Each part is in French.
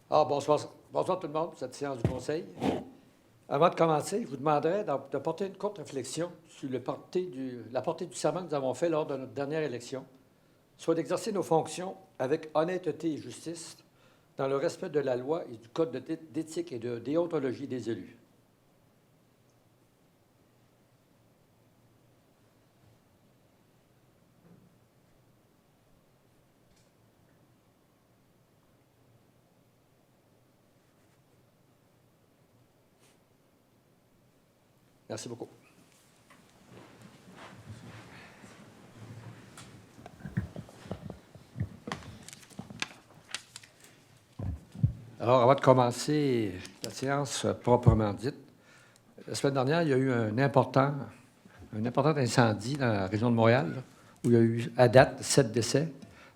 Bonsoir. Bonsoir tout le monde pour cette séance du Conseil. Avant de commencer, je vous demanderais de porter une courte réflexion sur la portée du serment que nous avons fait lors de notre dernière élection, soit d'exercer nos fonctions avec honnêteté et justice dans le respect de la loi et du code d'éthique et de déontologie des élus. Merci beaucoup. Alors, avant de commencer la séance proprement dite, la semaine dernière, il y a eu un important incendie dans la région de Montréal, là, où il y a eu, à date, 7 décès,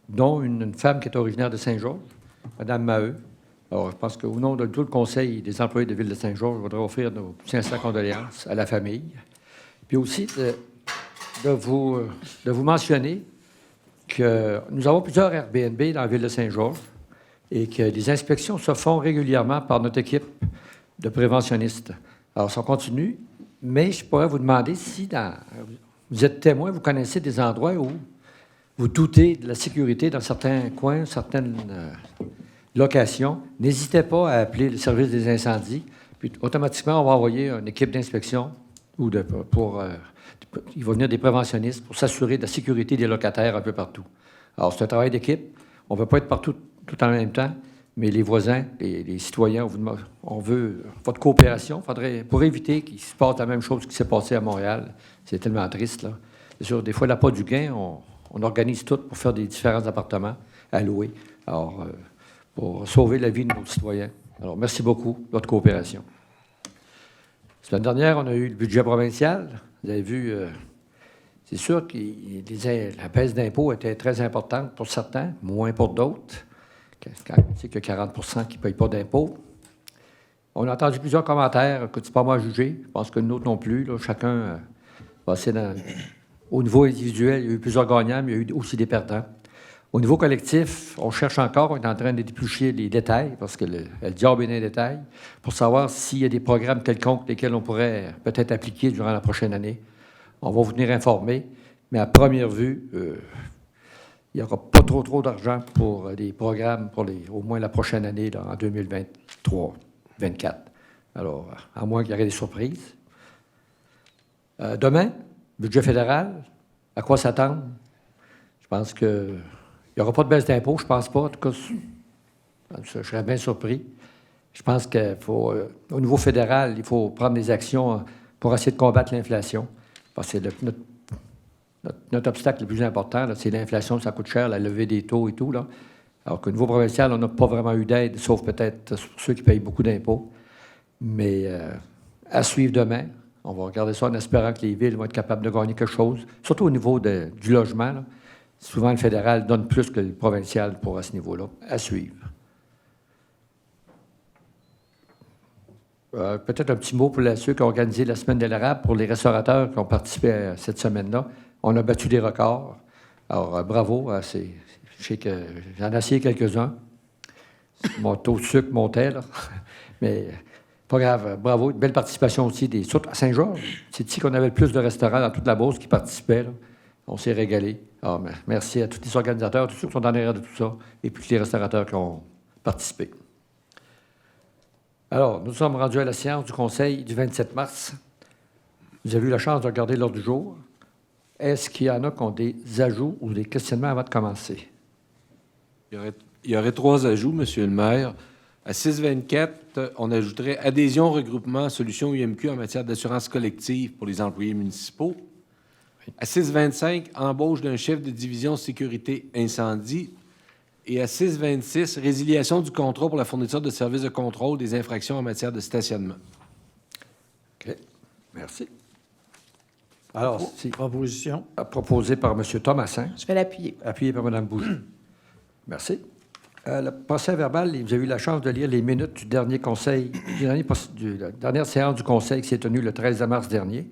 dont une femme qui est originaire de Saint-Georges, Mme Maheu. Alors, je pense qu'au nom de tout le Conseil des employés de Ville de Saint-Georges, je voudrais offrir nos sincères condoléances à la famille. Puis aussi de vous mentionner que nous avons plusieurs Airbnb dans la Ville de Saint-Georges et que des inspections se font régulièrement par notre équipe de préventionnistes. Alors, ça continue, mais je pourrais vous demander si vous êtes témoin, vous connaissez des endroits où vous doutez de la sécurité dans certains coins, certaines locations, n'hésitez pas à appeler le service des incendies, puis automatiquement, on va envoyer une équipe d'inspection il va venir des préventionnistes pour s'assurer de la sécurité des locataires un peu partout. Alors, c'est un travail d'équipe. On ne veut pas être partout tout en même temps, mais les voisins, les citoyens, on veut votre coopération. Pour éviter qu'il se passe la même chose qui s'est passé à Montréal. C'est tellement triste, là. C'est sûr, des fois, l'appât du gain, on organise tout pour faire des différents appartements à louer. Alors, pour sauver la vie de nos citoyens. Alors, merci beaucoup de votre coopération. La semaine dernière, on a eu le budget provincial. Vous avez vu, c'est sûr que la baisse d'impôts était très importante pour certains, moins pour d'autres. Quand on sait qu'il y a 40 qui ne payent pas d'impôts. On a entendu plusieurs commentaires. Écoute, c'est pas moi à juger. Je pense que nous autres non plus. Là, chacun va essayer au niveau individuel, il y a eu plusieurs gagnants, mais il y a eu aussi des perdants. Au niveau collectif, on cherche encore, on est en train de déplucher les détails, parce que le diable est dans les détails, pour savoir s'il y a des programmes quelconques lesquels on pourrait peut-être appliquer durant la prochaine année. On va vous tenir informer, mais à première vue, il n'y aura pas trop d'argent pour des programmes pour au moins la prochaine année, là, en 2023-2024. Alors, à moins qu'il y ait des surprises. Demain, budget fédéral, à quoi s'attendre? Je pense que il n'y aura pas de baisse d'impôts, je ne pense pas. En tout cas, je serais bien surpris. Je pense qu'il faut, au niveau fédéral, il faut prendre des actions pour essayer de combattre l'inflation. Parce que notre obstacle le plus important, là, c'est l'inflation, ça coûte cher, la levée des taux et tout. Là. Alors qu'au niveau provincial, on n'a pas vraiment eu d'aide, sauf peut-être pour ceux qui payent beaucoup d'impôts. Mais à suivre demain, on va regarder ça en espérant que les villes vont être capables de gagner quelque chose, surtout au niveau du logement, là. Souvent, le fédéral donne plus que le provincial à ce niveau-là. À suivre. Peut-être un petit mot pour ceux qui ont organisé la Semaine de l'érable, pour les restaurateurs qui ont participé à cette semaine-là. On a battu des records. Alors, bravo. Je sais que j'en ai essayé quelques-uns. Mon taux de sucre montait, là. Mais pas grave. Bravo. Une belle participation aussi, surtout à Saint-Georges. C'est ici qu'on avait le plus de restaurants dans toute la Beauce qui participaient, là. On s'est régalé. Alors, merci à tous les organisateurs, tous ceux qui sont en arrière de tout ça, et puis tous les restaurateurs qui ont participé. Alors, nous sommes rendus à la séance du Conseil du 27 mars. Vous avez eu la chance de regarder l'ordre du jour. Est-ce qu'il y en a qui ont des ajouts ou des questionnements avant de commencer? Il y aurait 3 ajouts, Monsieur le maire. À 624, on ajouterait adhésion, regroupement, solution UMQ en matière d'assurance collective pour les employés municipaux. À 625, embauche d'un chef de division sécurité incendie. Et à 626, résiliation du contrat pour la fourniture de services de contrôle des infractions en matière de stationnement. OK. Merci. Alors, c'est proposition proposé par M. Thomasin. Je vais l'appuyer. Appuyé par Mme Bougie. Merci. Le procès verbal, vous avez eu la chance de lire les minutes du dernier conseil, la dernière séance du conseil qui s'est tenue le 13 mars dernier.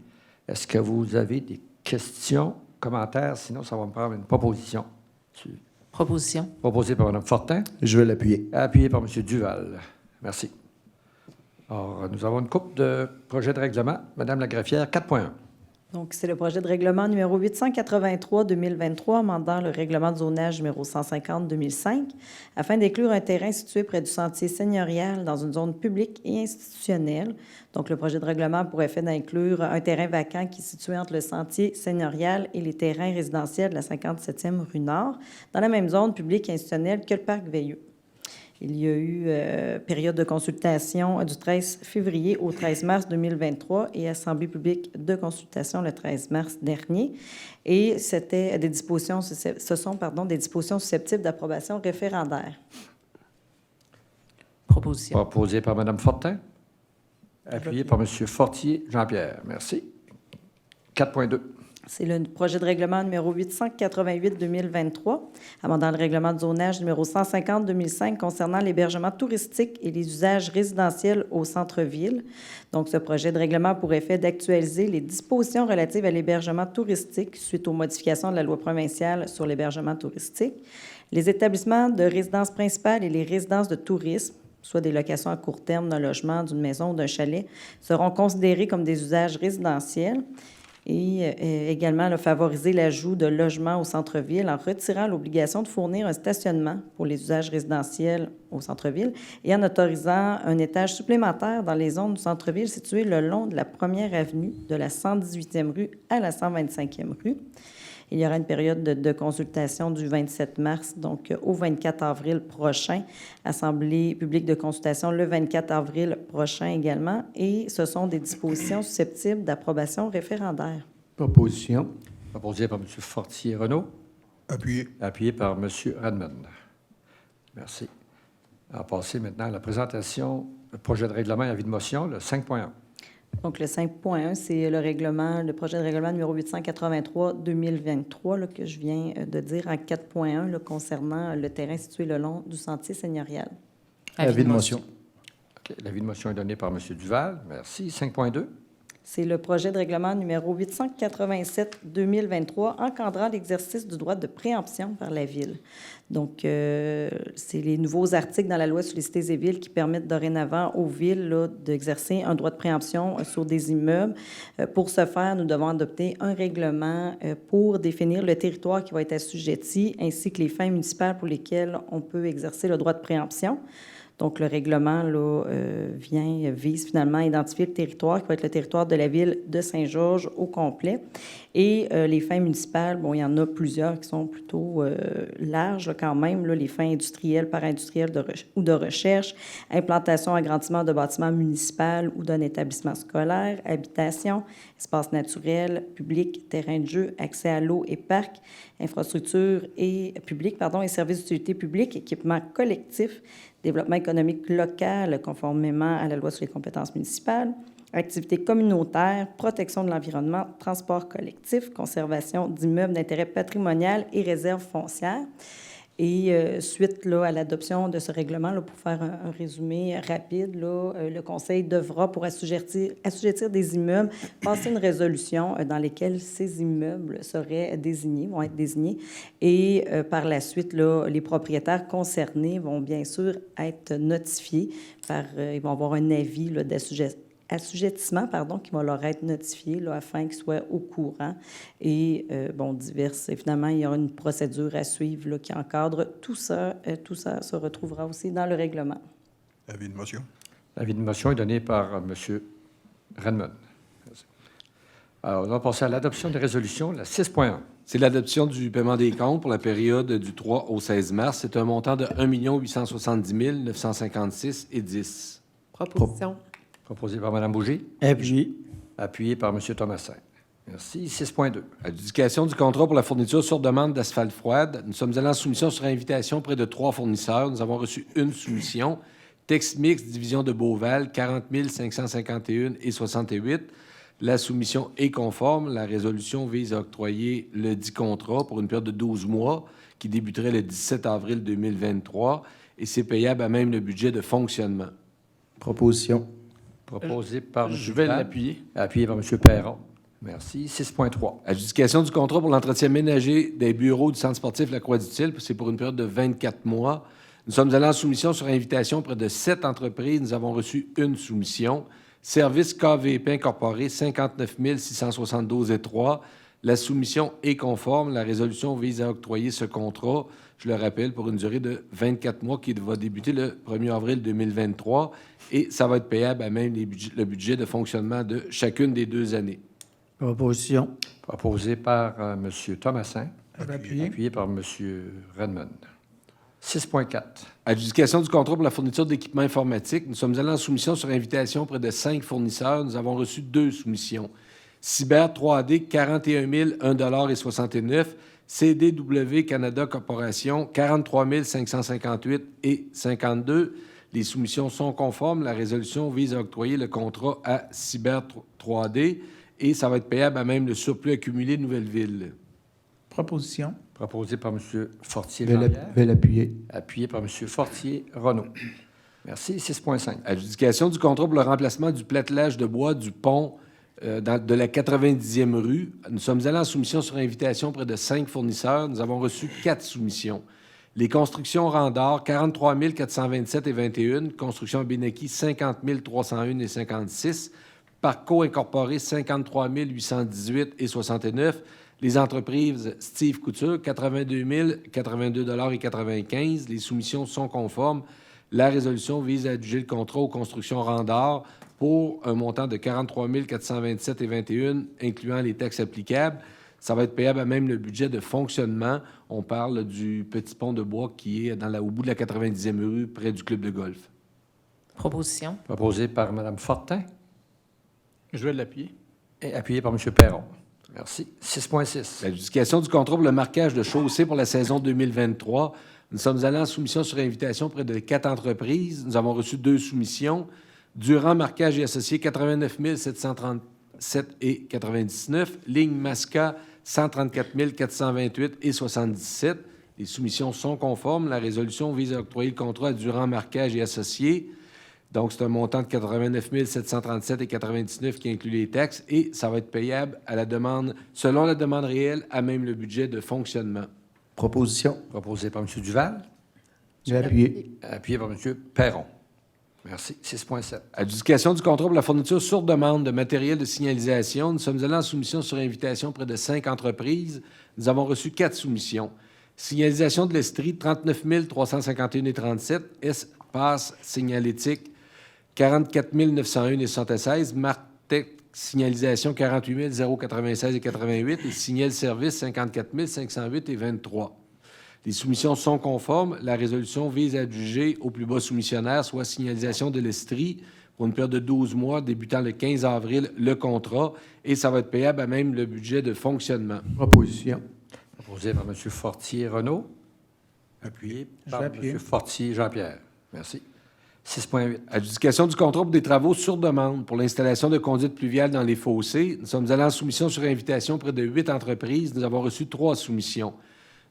Est-ce que vous avez des questions, commentaires? Sinon, ça va me prendre une proposition sur le Proposition. Proposé par Mme Fortin, Je vais l'appuyer. appuyé par M. Duval. Merci. Alors, nous avons une couple de projets de règlement. Madame la greffière, 4.1. Donc, c'est le projet de règlement numéro 883-2023, amendant le règlement de zonage numéro 150-2005, afin d'inclure un terrain situé près du sentier seigneurial dans une zone publique et institutionnelle. Donc, le projet de règlement a pour effet d'inclure un terrain vacant qui est situé entre le sentier seigneurial et les terrains résidentiels de la 57e rue Nord, dans la même zone publique et institutionnelle que le parc Veilleux. Il y a eu période de consultation du 13 février au 13 mars 2023 et assemblée publique de consultation le 13 mars dernier. Et c'était des dispositions, ce sont des dispositions susceptibles d'approbation référendaire. Proposition. Proposé par Mme Fortin, appuyé par M. Fortier Jean-Pierre. Merci. 4.2. C'est le projet de règlement numéro 888-2023, amendant le règlement de zonage numéro 150-2005 concernant l'hébergement touristique et les usages résidentiels au centre-ville. Donc, ce projet de règlement a pour effet d'actualiser les dispositions relatives à l'hébergement touristique suite aux modifications de la loi provinciale sur l'hébergement touristique. Les établissements de résidence principale et les résidences de tourisme, soit des locations à court terme d'un logement, d'une maison ou d'un chalet, seront considérés comme des usages résidentiels. Et également favoriser l'ajout de logements au centre-ville en retirant l'obligation de fournir un stationnement pour les usages résidentiels au centre-ville et en autorisant un étage supplémentaire dans les zones du centre-ville situées le long de la 1e avenue de la 118e rue à la 125e rue. Il y aura une période de consultation du 27 mars, donc au 24 avril prochain. Assemblée publique de consultation le 24 avril prochain également. Et ce sont des dispositions susceptibles d'approbation référendaire. Proposition. Proposé par M. Fortier-Renaud, Appuyé. appuyé par M. Redmond. Merci. On va passer maintenant à la présentation du projet de règlement et avis de motion, le 5.1. Donc, le 5.1, c'est le projet de règlement numéro 883-2023 que je viens de dire en 4.1 concernant le terrain situé le long du sentier seigneurial. Avis de motion. OK. L'avis de motion est donné par M. Duval. Merci. 5.2. C'est le projet de règlement numéro 887-2023 encadrant l'exercice du droit de préemption par la Ville. Donc, c'est les nouveaux articles dans la loi sur les cités et villes qui permettent dorénavant aux villes d'exercer un droit de préemption sur des immeubles. Pour ce faire, nous devons adopter un règlement pour définir le territoire qui va être assujetti ainsi que les fins municipales pour lesquelles on peut exercer le droit de préemption. Donc, le règlement vise finalement à identifier le territoire qui va être le territoire de la ville de Saint-Georges au complet. Et les fins municipales, il y en a plusieurs qui sont plutôt larges quand même. Les fins industrielles, para-industrielles ou de recherche, implantation, agrandissement de bâtiments municipaux ou d'un établissement scolaire, habitation, espace naturel, public, terrain de jeu, accès à l'eau et parcs, infrastructures et services d'utilité publique, équipements collectifs, développement économique local conformément à la loi sur les compétences municipales, activités communautaires, protection de l'environnement, transport collectif, conservation d'immeubles d'intérêt patrimonial et réserves foncières. Et suite à l'adoption de ce règlement, pour faire un résumé rapide, le Conseil devra, pour assujettir des immeubles, passer une résolution dans laquelle ces immeubles vont être désignés. Et par la suite, les propriétaires concernés vont bien sûr être notifiés ils vont avoir un avis assujettissement qui va leur être notifié afin qu'ils soient au courant. Et, diverses. Et finalement, il y aura une procédure à suivre qui encadre tout ça. Tout ça se retrouvera aussi dans le règlement. Avis de motion. L'avis de motion est donné par M. Redmond. Alors, on va passer à l'adoption des résolutions, la 6.1. C'est l'adoption du paiement des comptes pour la période du 3 au 16 mars. C'est un montant de 1 870 956,10. Proposition. Proposé par Mme Bougie, Appuyé. appuyé par M. Thomasin. Merci. 6.2. Adjudication du contrat pour la fourniture sur demande d'asphalte froide. Nous sommes allés en soumission sur invitation près de 3 fournisseurs. Nous avons reçu une soumission. Texte mix, division de Beauval, 40 551,68. La soumission est conforme. La résolution vise à octroyer le dit contrat pour une période de 12 mois qui débuterait le 17 avril 2023 et c'est payable à même le budget de fonctionnement. Proposition. Proposé par M. Je vais Duval, l'appuyer. appuyé par M. Perron. Merci. 6.3. Adjudication du contrat pour l'entretien ménager des bureaux du centre sportif La Croix-du-Til. C'est pour une période de 24 mois. Nous sommes allés en soumission sur invitation auprès de 7 entreprises. Nous avons reçu une soumission. Service KVP Incorporé, 59 672,3. La soumission est conforme. La résolution vise à octroyer ce contrat, je le rappelle, pour une durée de 24 mois qui va débuter le 1er avril 2023 et ça va être payable à même le budget de fonctionnement de chacune des 2 années. Proposition. Proposé par M. Thomasin, Appuyé. appuyé par M. Redmond. 6.4. Adjudication du contrat pour la fourniture d'équipements informatiques. Nous sommes allés en soumission sur invitation auprès de 5 fournisseurs. Nous avons reçu 2 soumissions. Cyber 3D, 41 001,69 $. CDW Canada Corporation, 43 558,52 $. Les soumissions sont conformes. La résolution vise à octroyer le contrat à Cyber 3D et ça va être payable à même le surplus accumulé de Nouvelle-Ville. Proposition. Proposé par M. Fortier-Jean-Pierre, Vais l'appuyer. appuyé par M. Fortier-Renaud. Merci. 6.5. Adjudication du contrat pour le remplacement du platelage de bois du pont de la 90e rue. Nous sommes allés en soumission sur invitation auprès de 5 fournisseurs. Nous avons reçu 4 soumissions. Les constructions Randor, 43 427,21 $. Construction Beneki, 50 301,56 $. Parco Incorporé, 53 818,69 $. Les entreprises Steve Couture, 82 082,95 $. Les soumissions sont conformes. La résolution vise à adjuger le contrat aux constructions Randor pour un montant de 43 427,21 $, incluant les taxes applicables. Ça va être payable à même le budget de fonctionnement. On parle du petit pont de bois qui est au bout de la 90e rue, près du club de golf. Proposition. Proposé par Mme Fortin Je vais l'appuyer. et appuyé par M. Perron. Merci. 6.6. L'adjudication du contrat pour le marquage de chaussée pour la saison 2023. Nous sommes allés en soumission sur invitation auprès de 4 entreprises. Nous avons reçu 2 soumissions. Durand Marquage et Associés, 89 737,99 $. Ligne Masca, 134 428,77 $. Les soumissions sont conformes. La résolution vise à octroyer le contrat à Durand Marquage et Associés. Donc, c'est un montant de 89 737,99 $ qui inclut les taxes et ça va être payable à la demande, selon la demande réelle, à même le budget de fonctionnement. Proposition. Proposé par M. Duval, Je vais appuyer. appuyé par M. Perron. Merci. 6.7. Adjudication du contrat pour la fourniture sur demande de matériel de signalisation. Nous sommes allés en soumission sur invitation près de 5 entreprises. Nous avons reçu 4 soumissions. Signalisation de l'Estrie, 39 351,37 $. Espace signalétique, 44 901,76 $. Martec signalisation, 48 096,88 $. Et Signal Service, 54 508,23 $. Les soumissions sont conformes. La résolution vise à adjuger au plus bas soumissionnaire, soit signalisation de l'Estrie, pour une période de 12 mois débutant le 15 avril, le contrat, et ça va être payable à même le budget de fonctionnement. Proposition. Proposé par M. Fortier-Renaud, appuyé par M. Fortier-Jean-Pierre. Merci. 6.8. Adjudication du contrat pour des travaux sur demande pour l'installation de conduites pluviales dans les fossés. Nous sommes allés en soumission sur invitation près de 8 entreprises. Nous avons reçu 3 soumissions.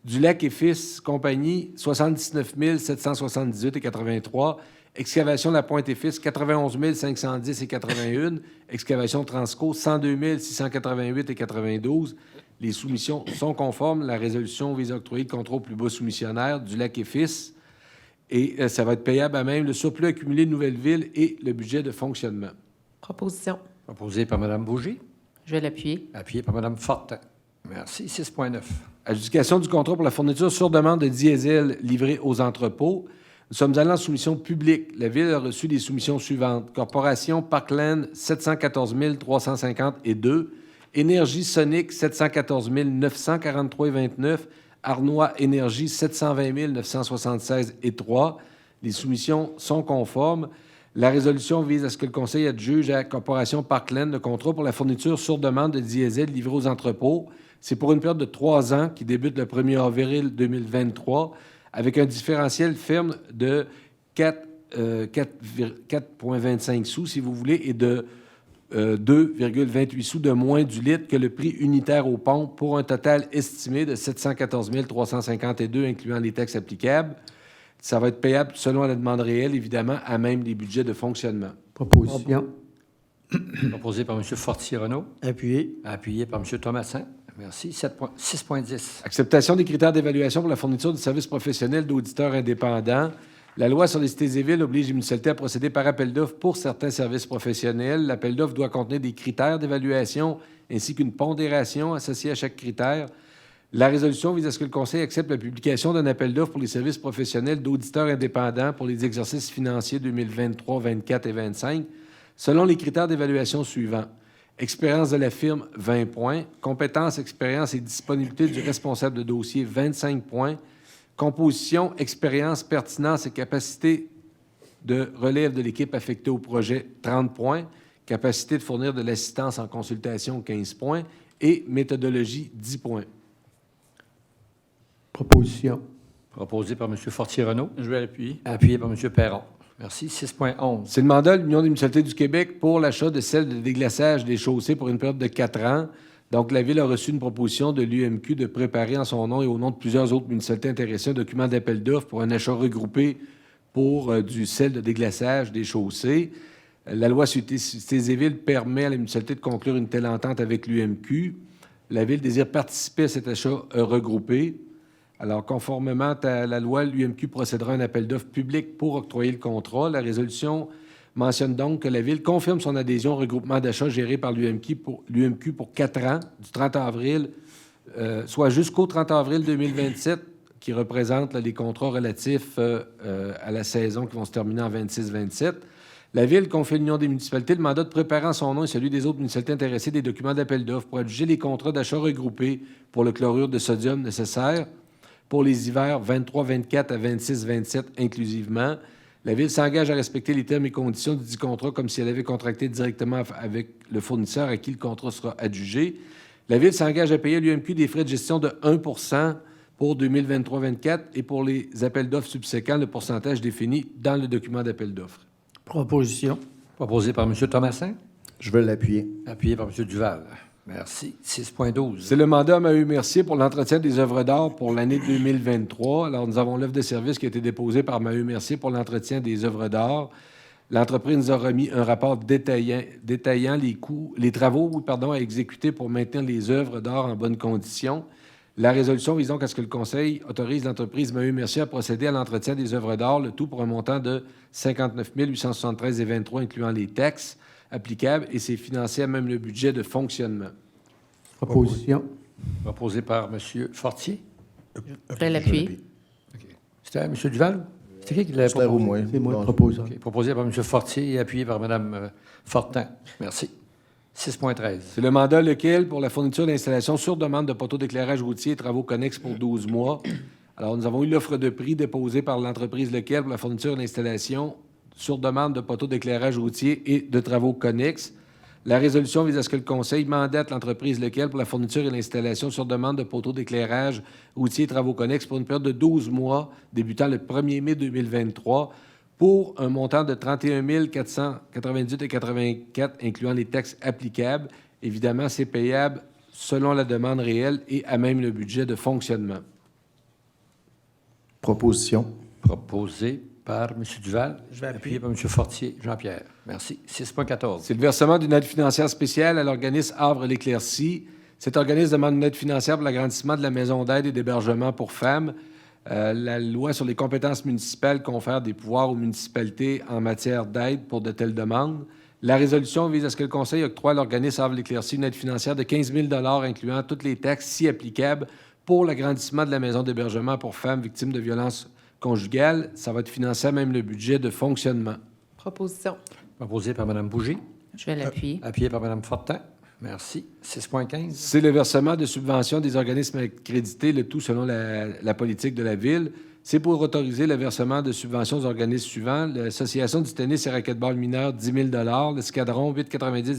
Du Lac et Fils Compagnie, 79 778,83 $. Excavation de la Pointe et Fils, 91 510,81 $. Excavation Transco, 102 688,92 $. Les soumissions sont conformes. La résolution vise à octroyer le contrat au plus bas soumissionnaire du Lac et Fils. Et ça va être payable à même le surplus accumulé de Nouvelle-Ville et le budget de fonctionnement. Proposition. Proposé par Mme Bougie, Je vais l'appuyer. appuyé par Mme Fortin. Merci. 6.9. Adjudication du contrat pour la fourniture sur demande de diesel livré aux entrepôts. Nous sommes allés en soumission publique. La Ville a reçu les soumissions suivantes. Corporation Parkland, 714 350,2 $. Énergie Sonic, 714 943,29 $. Arnois Énergie, 720 976,3 $. Les soumissions sont conformes. La résolution vise à ce que le Conseil adjuge à la Corporation Parkland le contrat pour la fourniture sur demande de diesel livré aux entrepôts. C'est pour une période de 3 ans qui débute le 1er avril 2023 avec un différentiel ferme de 4,25 sous, si vous voulez, et de 2,28 sous de moins du litre que le prix unitaire aux pompes pour un total estimé de 714 352, incluant les taxes applicables. Ça va être payable selon la demande réelle, évidemment, à même les budgets de fonctionnement. Proposition. Proposé par M. Fortier-Renaud, Appuyé. appuyé par M. Thomasin. Merci. 6.10. Acceptation des critères d'évaluation pour la fourniture de services professionnels d'auditeurs indépendants. La loi sur les cités et villes oblige les municipalités à procéder par appel d'offres pour certains services professionnels. L'appel d'offres doit contenir des critères d'évaluation ainsi qu'une pondération associée à chaque critère. La résolution vise à ce que le Conseil accepte la publication d'un appel d'offres pour les services professionnels d'auditeurs indépendants pour les exercices financiers 2023, 24 et 25, selon les critères d'évaluation suivants. Expérience de la firme, 20 points. Compétences, expérience et disponibilité du responsable de dossier, 25 points. Composition, expérience, pertinence et capacité de relève de l'équipe affectée au projet, 30 points. Capacité de fournir de l'assistance en consultation, 15 points. Et méthodologie, 10 points. Proposition. Proposé par M. Fortier-Renaud, Je vais l'appuyer. appuyé par M. Perron. Merci. 6.11. C'est le mandat de l'Union des municipalités du Québec pour l'achat de celles de déglaçage des chaussées pour une période de 4 ans. Donc, la Ville a reçu une proposition de l'UMQ de préparer en son nom et au nom de plusieurs autres municipalités intéressées un document d'appel d'offres pour un achat regroupé pour du sel de déglaçage des chaussées. La loi sur les cités et villes permet à la municipalité de conclure une telle entente avec l'UMQ. La Ville désire participer à cet achat regroupé. Alors, conformément à la loi, l'UMQ procédera à un appel d'offres public pour octroyer le contrat. La résolution mentionne donc que la Ville confirme son adhésion au regroupement d'achat géré par l'UMQ pour 4 ans, du 30 avril, soit jusqu'au 30 avril 2027, qui représente les contrats relatifs à la saison qui vont se terminer en 26-27. La Ville confie à l'Union des municipalités le mandat de préparer en son nom et celui des autres municipalités intéressées des documents d'appel d'offres pour adjuger les contrats d'achat regroupés pour le chlorure de sodium nécessaire pour les hivers 23-24 à 26-27 inclusivement. La Ville s'engage à respecter les termes et conditions du dit contrat comme si elle avait contracté directement avec le fournisseur à qui le contrat sera adjugé. La Ville s'engage à payer à l'UMQ des frais de gestion de 1 pour 2023-24 et pour les appels d'offres subséquents, le pourcentage défini dans le document d'appel d'offres. Proposition. Proposé par M. Thomasin, Je vais l'appuyer. appuyé par M. Duval. Merci. 6.12. C'est le mandat à Maheu Mercier pour l'entretien des œuvres d'art pour l'année 2023. Alors, nous avons l'œuvre de service qui a été déposée par Maheu Mercier pour l'entretien des œuvres d'art. L'entreprise nous a remis un rapport détaillant les travaux à exécuter pour maintenir les œuvres d'art en bonne condition. La résolution vise donc à ce que le Conseil autorise l'entreprise Maheu Mercier à procéder à l'entretien des œuvres d'art, le tout pour un montant de 59 873,23 incluant les taxes applicables, et c'est financé à même le budget de fonctionnement. Proposition. Proposé par M. Fortier. Je vais l'appuyer. C'était M. Duval? C'était qui l'avait proposé? moi. C'est moi le proposant. OK. Proposé par M. Fortier et appuyé par Mme Fortin. Merci. 6.13. C'est le mandat lequel pour la fourniture d'installations sur demande de poteaux d'éclairage routier et travaux connexes pour 12 mois. Alors, nous avons eu l'offre de prix déposée par l'entreprise lequel pour la fourniture d'installations sur demande de poteaux d'éclairage routier et de travaux connexes. La résolution vise à ce que le Conseil mandate l'entreprise lequel pour la fourniture et l'installation sur demande de poteaux d'éclairage routier et travaux connexes pour une période de 12 mois débutant le 1er mai 2023 pour un montant de 31 498,84 incluant les taxes applicables. Évidemment, c'est payable selon la demande réelle et à même le budget de fonctionnement. Proposition. Proposé par M. Duval. Je vais Appuyé appuyer. par M. Fortier. Jean-Pierre. Merci. 6.14. C'est le versement d'une aide financière spéciale à l'organisme Havre-l'Éclaircie. Cet organisme demande une aide financière pour l'agrandissement de la maison d'aide et d'hébergement pour femmes. La loi sur les compétences municipales confère des pouvoirs aux municipalités en matière d'aide pour de telles demandes. La résolution vise à ce que le Conseil octroie à l'organisme Havre-l'Éclaircie une aide financière de 15 000 incluant toutes les taxes si applicables pour l'agrandissement de la maison d'hébergement pour femmes victimes de violences conjugales. Ça va être financé à même le budget de fonctionnement. Proposition. Proposé par Mme Bougie. Je vais l'appuyer. Appuyé par Mme Fortin. Merci. 6.15. C'est le versement de subventions des organismes accrédités, le tout selon la politique de la Ville. C'est pour autoriser le versement de subventions aux organismes suivants. L'Association du tennis et racquetball mineur, 10 000 l'Escadron, 8,90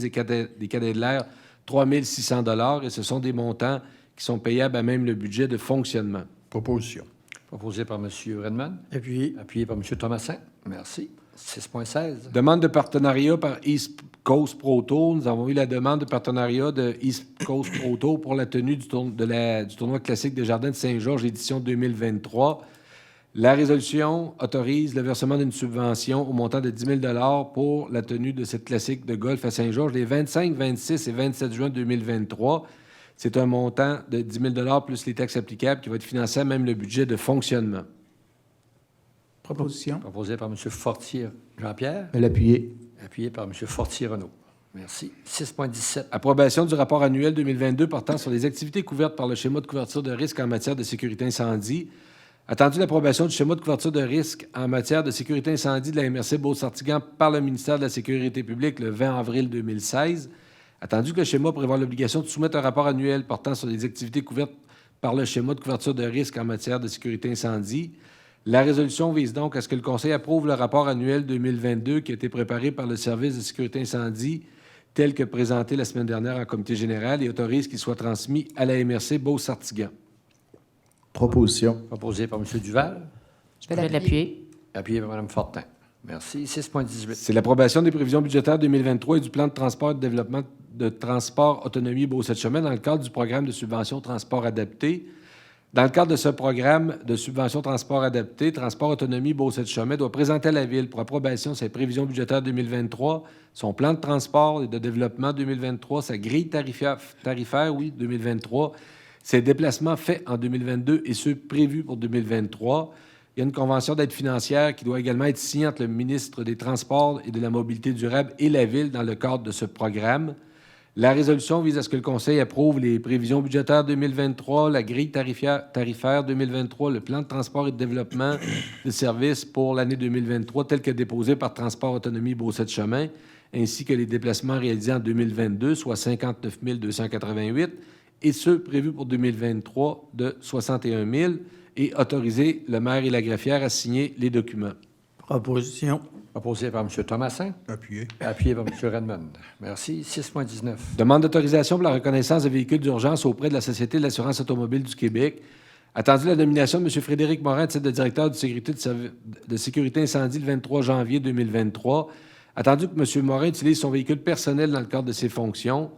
des cadets de l'air, 3 600 et ce sont des montants qui sont payables à même le budget de fonctionnement. Proposition. Proposé par M. Redman. Appuyé. Appuyé par M. Thomasin. Merci. 6.16. Demande de partenariat par East Coast Pro Tour. Nous avons eu la demande de partenariat de East Coast Pro Tour pour la tenue du tournoi classique des Jardins de Saint-Georges, édition 2023. La résolution autorise le versement d'une subvention au montant de 10 000 pour la tenue de cette classique de golf à Saint-Georges les 25, 26 et 27 juin 2023. C'est un montant de 10 000 plus les taxes applicables qui va être financé à même le budget de fonctionnement. Proposition. Proposé par M. Fortier Jean-Pierre, Je vais l'appuyer. appuyé par M. Fortier Renaud. Merci. 6.17. Approbation du rapport annuel 2022 portant sur les activités couvertes par le schéma de couverture de risque en matière de sécurité incendie. Attendu l'approbation du schéma de couverture de risque en matière de sécurité incendie de la MRC Beauce-Sartigan par le ministère de la Sécurité publique le 20 avril 2016. Attendu que le schéma prévoit l'obligation de soumettre un rapport annuel portant sur les activités couvertes par le schéma de couverture de risque en matière de sécurité incendie. La résolution vise donc à ce que le Conseil approuve le rapport annuel 2022 qui a été préparé par le Service de sécurité incendie tel que présenté la semaine dernière en comité général et autorise qu'il soit transmis à la MRC Beauce-Sartigan. Proposition. Proposé par M. Duval, Je vais l'appuyer. appuyé par Mme Fortin. Merci. 6.18. C'est l'approbation des prévisions budgétaires 2023 et du plan de transport et de développement de transport autonomie Beauce-Chemin dans le cadre du programme de subvention transport adapté. Dans le cadre de ce programme de subvention transport adapté, Transport autonomie Beauce-Chemin doit présenter à la Ville pour approbation ses prévisions budgétaires 2023, son plan de transport et de développement 2023, sa grille tarifaire 2023, ses déplacements faits en 2022 et ceux prévus pour 2023. Il y a une convention d'aide financière qui doit également être signée entre le ministre des Transports et de la Mobilité durable et la Ville dans le cadre de ce programme. La résolution vise à ce que le Conseil approuve les prévisions budgétaires 2023, la grille tarifaire 2023, le plan de transport et de développement de services pour l'année 2023 tel que déposé par Transport Autonomie Beauce-Chemin, ainsi que les déplacements réalisés en 2022, soit 59 288, et ceux prévus pour 2023 de 61 000, et autoriser le maire et la greffière à signer les documents. Proposition. Proposé par M. Thomasin, Appuyé. appuyé par M. Redmond. Merci. 6.19. Demande d'autorisation pour la reconnaissance de véhicules d'urgence auprès de la Société de l'assurance automobile du Québec. Attendu la nomination de M. Frédéric Morin, titre de directeur de sécurité incendie le 23 janvier 2023. Attendu que M. Morin utilise son véhicule personnel dans le cadre de ses fonctions.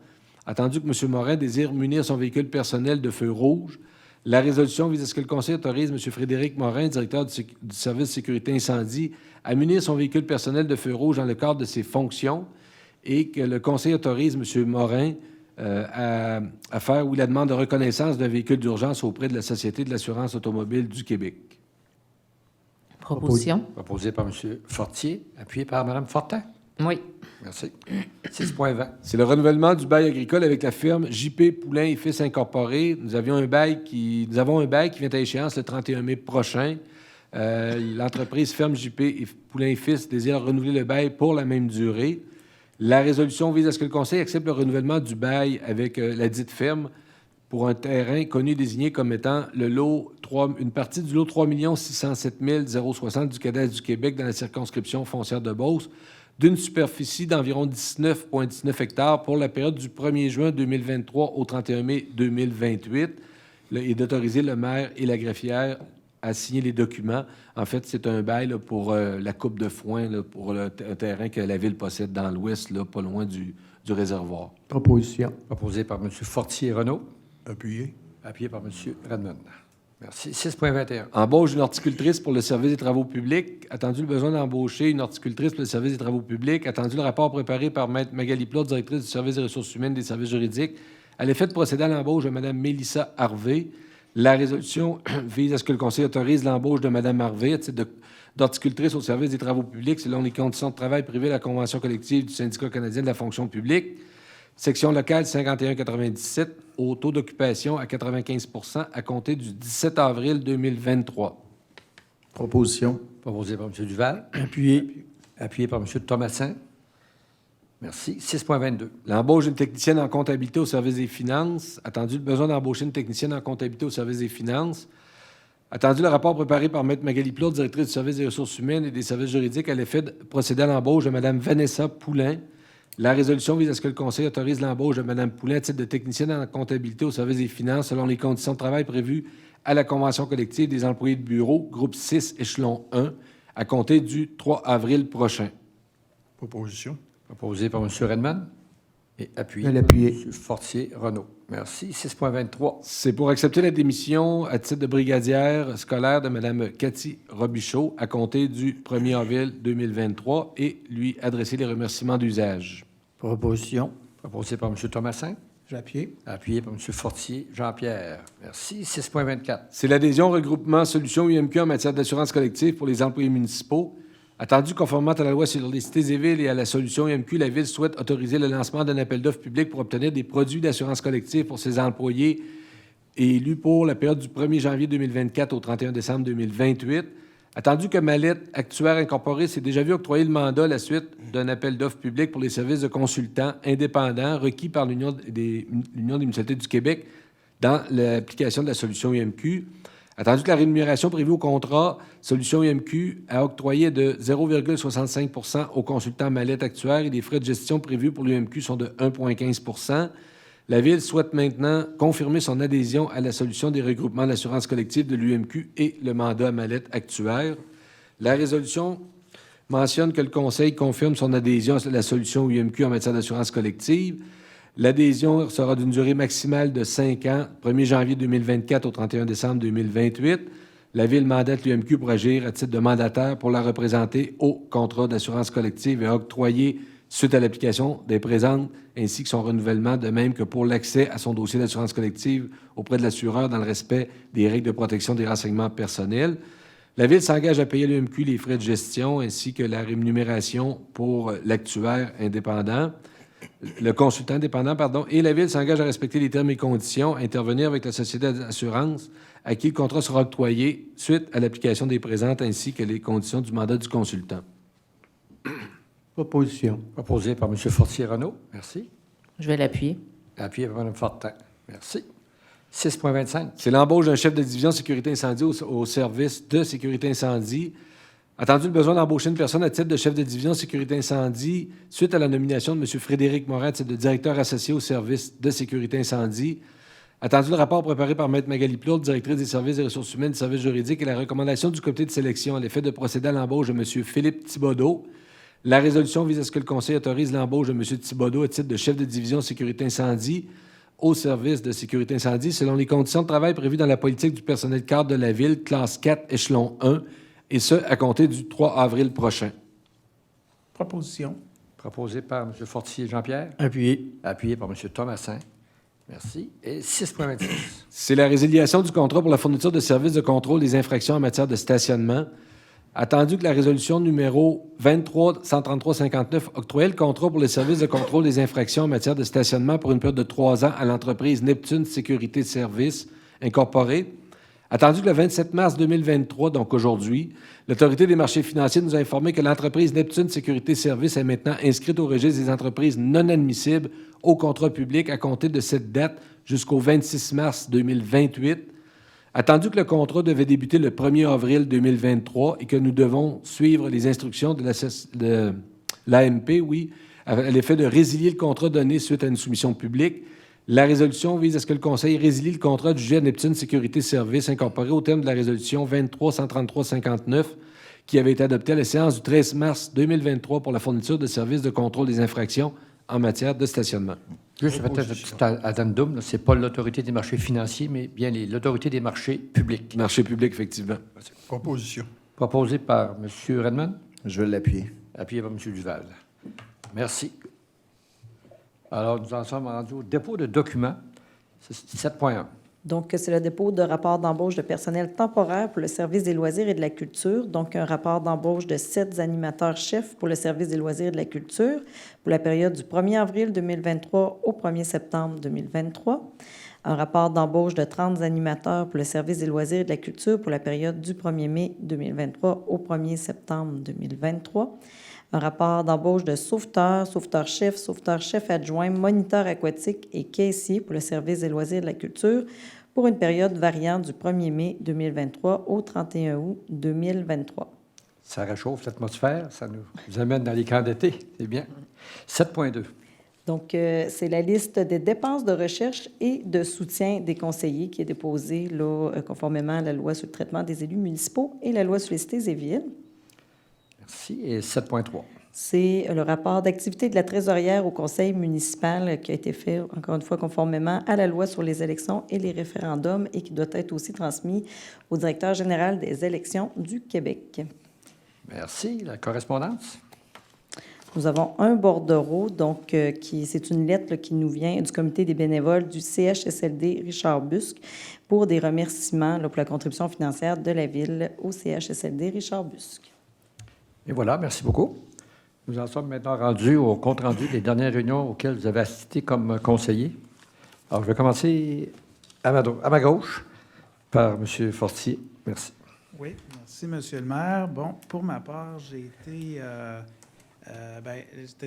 Attendu que M. Morin désire munir son véhicule personnel de feu rouge. La résolution vise à ce que le Conseil autorise M. Frédéric Morin, directeur du service de sécurité incendie, à munir son véhicule personnel de feu rouge dans le cadre de ses fonctions et que le Conseil autorise M. Morin à faire la demande de reconnaissance d'un véhicule d'urgence auprès de la Société de l'assurance automobile du Québec. Proposition. Proposé par M. Fortier, appuyé par Mme Fortin. Oui. Merci. 6.20. C'est le renouvellement du bail agricole avec la firme JP Poulain et Fils Incorporé. Nous avons un bail qui vient à échéance le 31 mai prochain. L'entreprise ferme JP et Poulain et Fils désire renouveler le bail pour la même durée. La résolution vise à ce que le Conseil accepte le renouvellement du bail avec la dite ferme pour un terrain connu et désigné comme étant une partie du lot 3 607 060 du cadastre du Québec dans la circonscription foncière de Beauce, d'une superficie d'environ 19,19 hectares pour la période du 1er juin 2023 au 31 mai 2028 et d'autoriser le maire et la greffière à signer les documents. En fait, c'est un bail là, pour la coupe de foin pour un terrain que la Ville possède dans l'ouest, là, pas loin du réservoir. Proposition. Proposé par M. Fortier Renaud, Appuyé. appuyé par M. Redmond. Merci. 6.21. Embauche d'une horticultrice pour le service des travaux publics. Attendu le besoin d'embaucher une horticultrice pour le service des travaux publics. Attendu le rapport préparé par Mme Magali Plot, directrice du service des ressources humaines et des services juridiques, à l'effet de procéder à l'embauche de Mme Mélissa Harvey. La résolution vise à ce que le Conseil autorise l'embauche de Mme Harvey à titre d'horticultrice au service des travaux publics selon les conditions de travail privées de la Convention collective du Syndicat canadien de la fonction publique. Section locale 5197, au taux d'occupation à 95 % à compter du 17 avril 2023. Proposition. Proposé par M. Duval, Appuyé. appuyé par M. Thomasin. Merci. 6.22. L'embauche d'une technicienne en comptabilité au service des finances. Attendu le besoin d'embaucher une technicienne en comptabilité au service des finances. Attendu le rapport préparé par Mme Magali Plot, directrice du service des ressources humaines et des services juridiques, à l'effet de procéder à l'embauche de Mme Vanessa Poulain. La résolution vise à ce que le Conseil autorise l'embauche de Mme Poulain à titre de technicienne en comptabilité au service des finances selon les conditions de travail prévues à la Convention collective des employés de bureau, groupe 6, échelon 1, à compter du 3 avril prochain. Proposition. Proposé par M. Redmond Et appuyé Je vais par l'appuyer. M. Fortier-Renaud. Merci. 6.23. C'est pour accepter la démission à titre de brigadière scolaire de Mme Cathy Robichaud à compter du 1er avril 2023 et lui adresser les remerciements d'usage. Proposition. Proposé par M. Thomasin. Je vais appuyer. Appuyé par M. Fortier Jean-Pierre. Merci. 6.24. C'est l'adhésion au regroupement Solutions UMQ en matière d'assurance collective pour les employés municipaux. Attendu conformément à la loi sur les cités et villes et à la solution UMQ, la Ville souhaite autoriser le lancement d'un appel d'offres public pour obtenir des produits d'assurance collective pour ses employés élus pour la période du 1er janvier 2024 au 31 décembre 2028. Attendu que Mallette Actuaire Incorporée s'est déjà vu octroyer le mandat à la suite d'un appel d'offres public pour les services de consultants indépendants requis par l'Union des municipalités du Québec dans l'application de la solution UMQ. Attendu que la rémunération prévue au contrat Solution UMQ a octroyé de 0,65 % aux consultants Mallette Actuaire et les frais de gestion prévus pour l'UMQ sont de 1,15 %. La Ville souhaite maintenant confirmer son adhésion à la solution des regroupements d'assurance collective de l'UMQ et le mandat à Mallette Actuaire. La résolution mentionne que le Conseil confirme son adhésion à la solution UMQ en matière d'assurance collective. L'adhésion sera d'une durée maximale de 5 ans, 1er janvier 2024 au 31 décembre 2028. La Ville mandate l'UMQ pour agir à titre de mandataire pour la représenter au contrat d'assurance collective et octroyer, suite à l'application des présentes, ainsi que son renouvellement, de même que pour l'accès à son dossier d'assurance collective auprès de l'assureur dans le respect des règles de protection des renseignements personnels. La Ville s'engage à payer à l'UMQ les frais de gestion ainsi que la rémunération pour l'actuaire indépendant. Le consultant indépendant, et la Ville s'engage à respecter les termes et conditions, à intervenir avec la société d'assurance à qui le contrat sera octroyé suite à l'application des présentes ainsi que les conditions du mandat du consultant. Proposition. Proposé par M. Fortier-Renaud. Merci. Je vais l'appuyer. Appuyé par Mme Fortin. Merci. 6.25. C'est l'embauche d'un chef de division sécurité incendie au service de sécurité incendie. Attendu le besoin d'embaucher une personne à titre de chef de division sécurité incendie suite à la nomination de M. Frédéric Morin à titre de directeur associé au service de sécurité incendie. Attendu le rapport préparé par Mme Magali Plourde, directrice des services des ressources humaines et des services juridiques, et la recommandation du comité de sélection à l'effet de procéder à l'embauche de M. Philippe Thibodeau. La résolution vise à ce que le Conseil autorise l'embauche de M. Thibodeau à titre de chef de division sécurité incendie au service de sécurité incendie selon les conditions de travail prévues dans la politique du personnel cadre de la Ville, classe 4, échelon 1, et ce, à compter du 3 avril prochain. Proposition. Proposé par M. Fortier Jean-Pierre. Appuyé. Appuyé par M. Thomasin. Merci. Et 6.26. C'est la résiliation du contrat pour la fourniture de services de contrôle des infractions en matière de stationnement. Attendu que la résolution numéro 23-133-59 octroyait le contrat pour les services de contrôle des infractions en matière de stationnement pour une période de 3 ans à l'entreprise Neptune Sécurité Services Incorporée. Attendu que le 27 mars 2023, donc aujourd'hui, l'Autorité des marchés financiers nous a informé que l'entreprise Neptune Sécurité Services est maintenant inscrite au registre des entreprises non admissibles au contrat public à compter de cette date jusqu'au 26 mars 2028. Attendu que le contrat devait débuter le 1er avril 2023 et que nous devons suivre les instructions de l'AMP, à l'effet de résilier le contrat donné suite à une soumission publique, la résolution vise à ce que le Conseil résilie le contrat du GIE Neptune Sécurité Services incorporé au terme de la résolution 23-133-59 qui avait été adoptée à la séance du 13 mars 2023 pour la fourniture de services de contrôle des infractions en matière de stationnement. Juste peut-être un petit addendum, ce n'est pas l'Autorité des marchés financiers, mais bien l'Autorité des marchés publics. Marché public, effectivement. Proposition. Proposé par M. Redmond. Je vais l'appuyer. Appuyé par M. Duval. Merci. Alors, nous en sommes rendus au dépôt de documents. C'est 7.1. Donc, c'est le dépôt de rapport d'embauche de personnel temporaire pour le service des loisirs et de la culture. Donc, un rapport d'embauche de 7 animateurs-chefs pour le service des loisirs et de la culture pour la période du 1er avril 2023 au 1er septembre 2023. Un rapport d'embauche de 30 animateurs pour le service des loisirs et de la culture pour la période du 1er mai 2023 au 1er septembre 2023. Un rapport d'embauche de sauveteurs, sauveteurs-chefs adjoints, moniteurs aquatiques et caissiers pour le service des loisirs et de la culture pour une période variant du 1er mai 2023 au 31 août 2023. Ça réchauffe l'atmosphère, ça nous amène dans les camps d'été, c'est bien. 7.2. Donc, c'est la liste des dépenses de recherche et de soutien des conseillers qui est déposée là, conformément à la loi sur le traitement des élus municipaux et la loi sur les cités et villes. Merci. Et 7.3. C'est le rapport d'activité de la trésorière au conseil municipal qui a été fait, encore une fois, conformément à la loi sur les élections et les référendums et qui doit être aussi transmis au directeur général des élections du Québec. Merci. La correspondance? Nous avons un bordereau, donc c'est une lettre là, qui nous vient du comité des bénévoles du CHSLD Richard Busque pour des remerciements là, pour la contribution financière de la Ville au CHSLD Richard Busque. Et voilà, merci beaucoup. Nous en sommes maintenant rendus au compte-rendu des dernières réunions auxquelles vous avez assisté comme conseiller. Alors, je vais commencer à ma gauche par M. Fortier. Merci. Oui, merci, Monsieur le maire. Bon, pour ma part, j'étais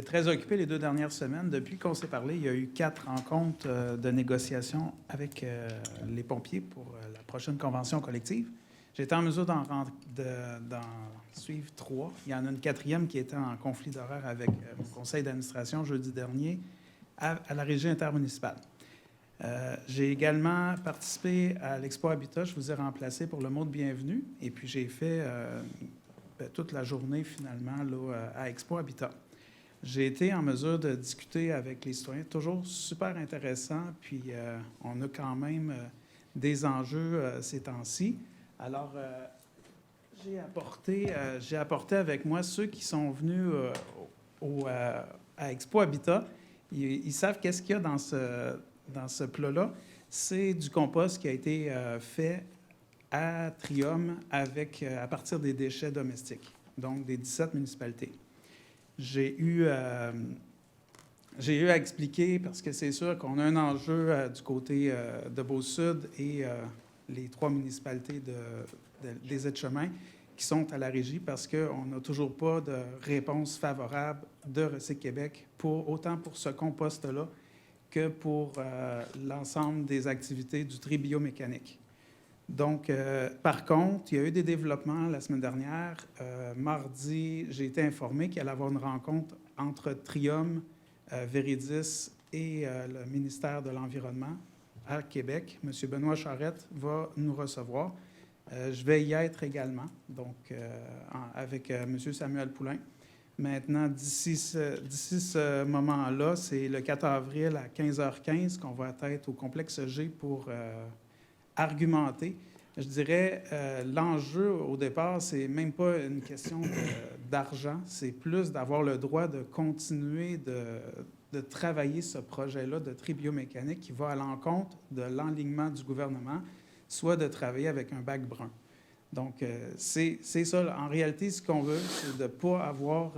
très occupé les 2 dernières semaines. Depuis qu'on s'est parlé, il y a eu 4 rencontres de négociation avec les pompiers pour la prochaine convention collective. J'étais en mesure d'en suivre 3. Il y en a une 4e qui était en conflit d'horaire avec mon conseil d'administration jeudi dernier à la régie intermunicipale. J'ai également participé à l'Expo Habitat. Je vous ai remplacé pour le mot de bienvenue. Et puis, j'ai fait toute la journée, finalement, là, à Expo Habitat. J'ai été en mesure de discuter avec les citoyens. Toujours super intéressant. Puis, on a quand même des enjeux ces temps-ci. Alors, j'ai apporté avec moi ceux qui sont venus à Expo Habitat. Ils savent qu'est-ce qu'il y a dans ce plat-là. C'est du compost qui a été fait à Trium à partir des déchets domestiques, donc des 17 municipalités. J'ai eu à expliquer, parce que c'est sûr qu'on a un enjeu du côté de Beau-Sud et les 3 municipalités des aides-chemins qui sont à la régie parce qu'on n'a toujours pas de réponse favorable de Recyc Québec, autant pour ce compost-là que pour l'ensemble des activités du tri biomécanique. Donc, par contre, il y a eu des développements la semaine dernière. Mardi, j'ai été informé qu'il allait y avoir une rencontre entre Trium, Véridis et le ministère de l'Environnement à Québec. M. Benoît Charette va nous recevoir. Je vais y être également, donc avec M. Samuel Poulain. Maintenant, d'ici ce moment-là, c'est le 4 avril à 15h15 qu'on va être au complexe G pour argumenter. Je dirais, l'enjeu au départ, c'est même pas une question d'argent, c'est plus d'avoir le droit de continuer de travailler ce projet-là de tri biomécanique qui va à l'encontre de l'enlignement du gouvernement, soit de travailler avec un bac brun. Donc, c'est ça. En réalité, ce qu'on veut, c'est de ne pas avoir,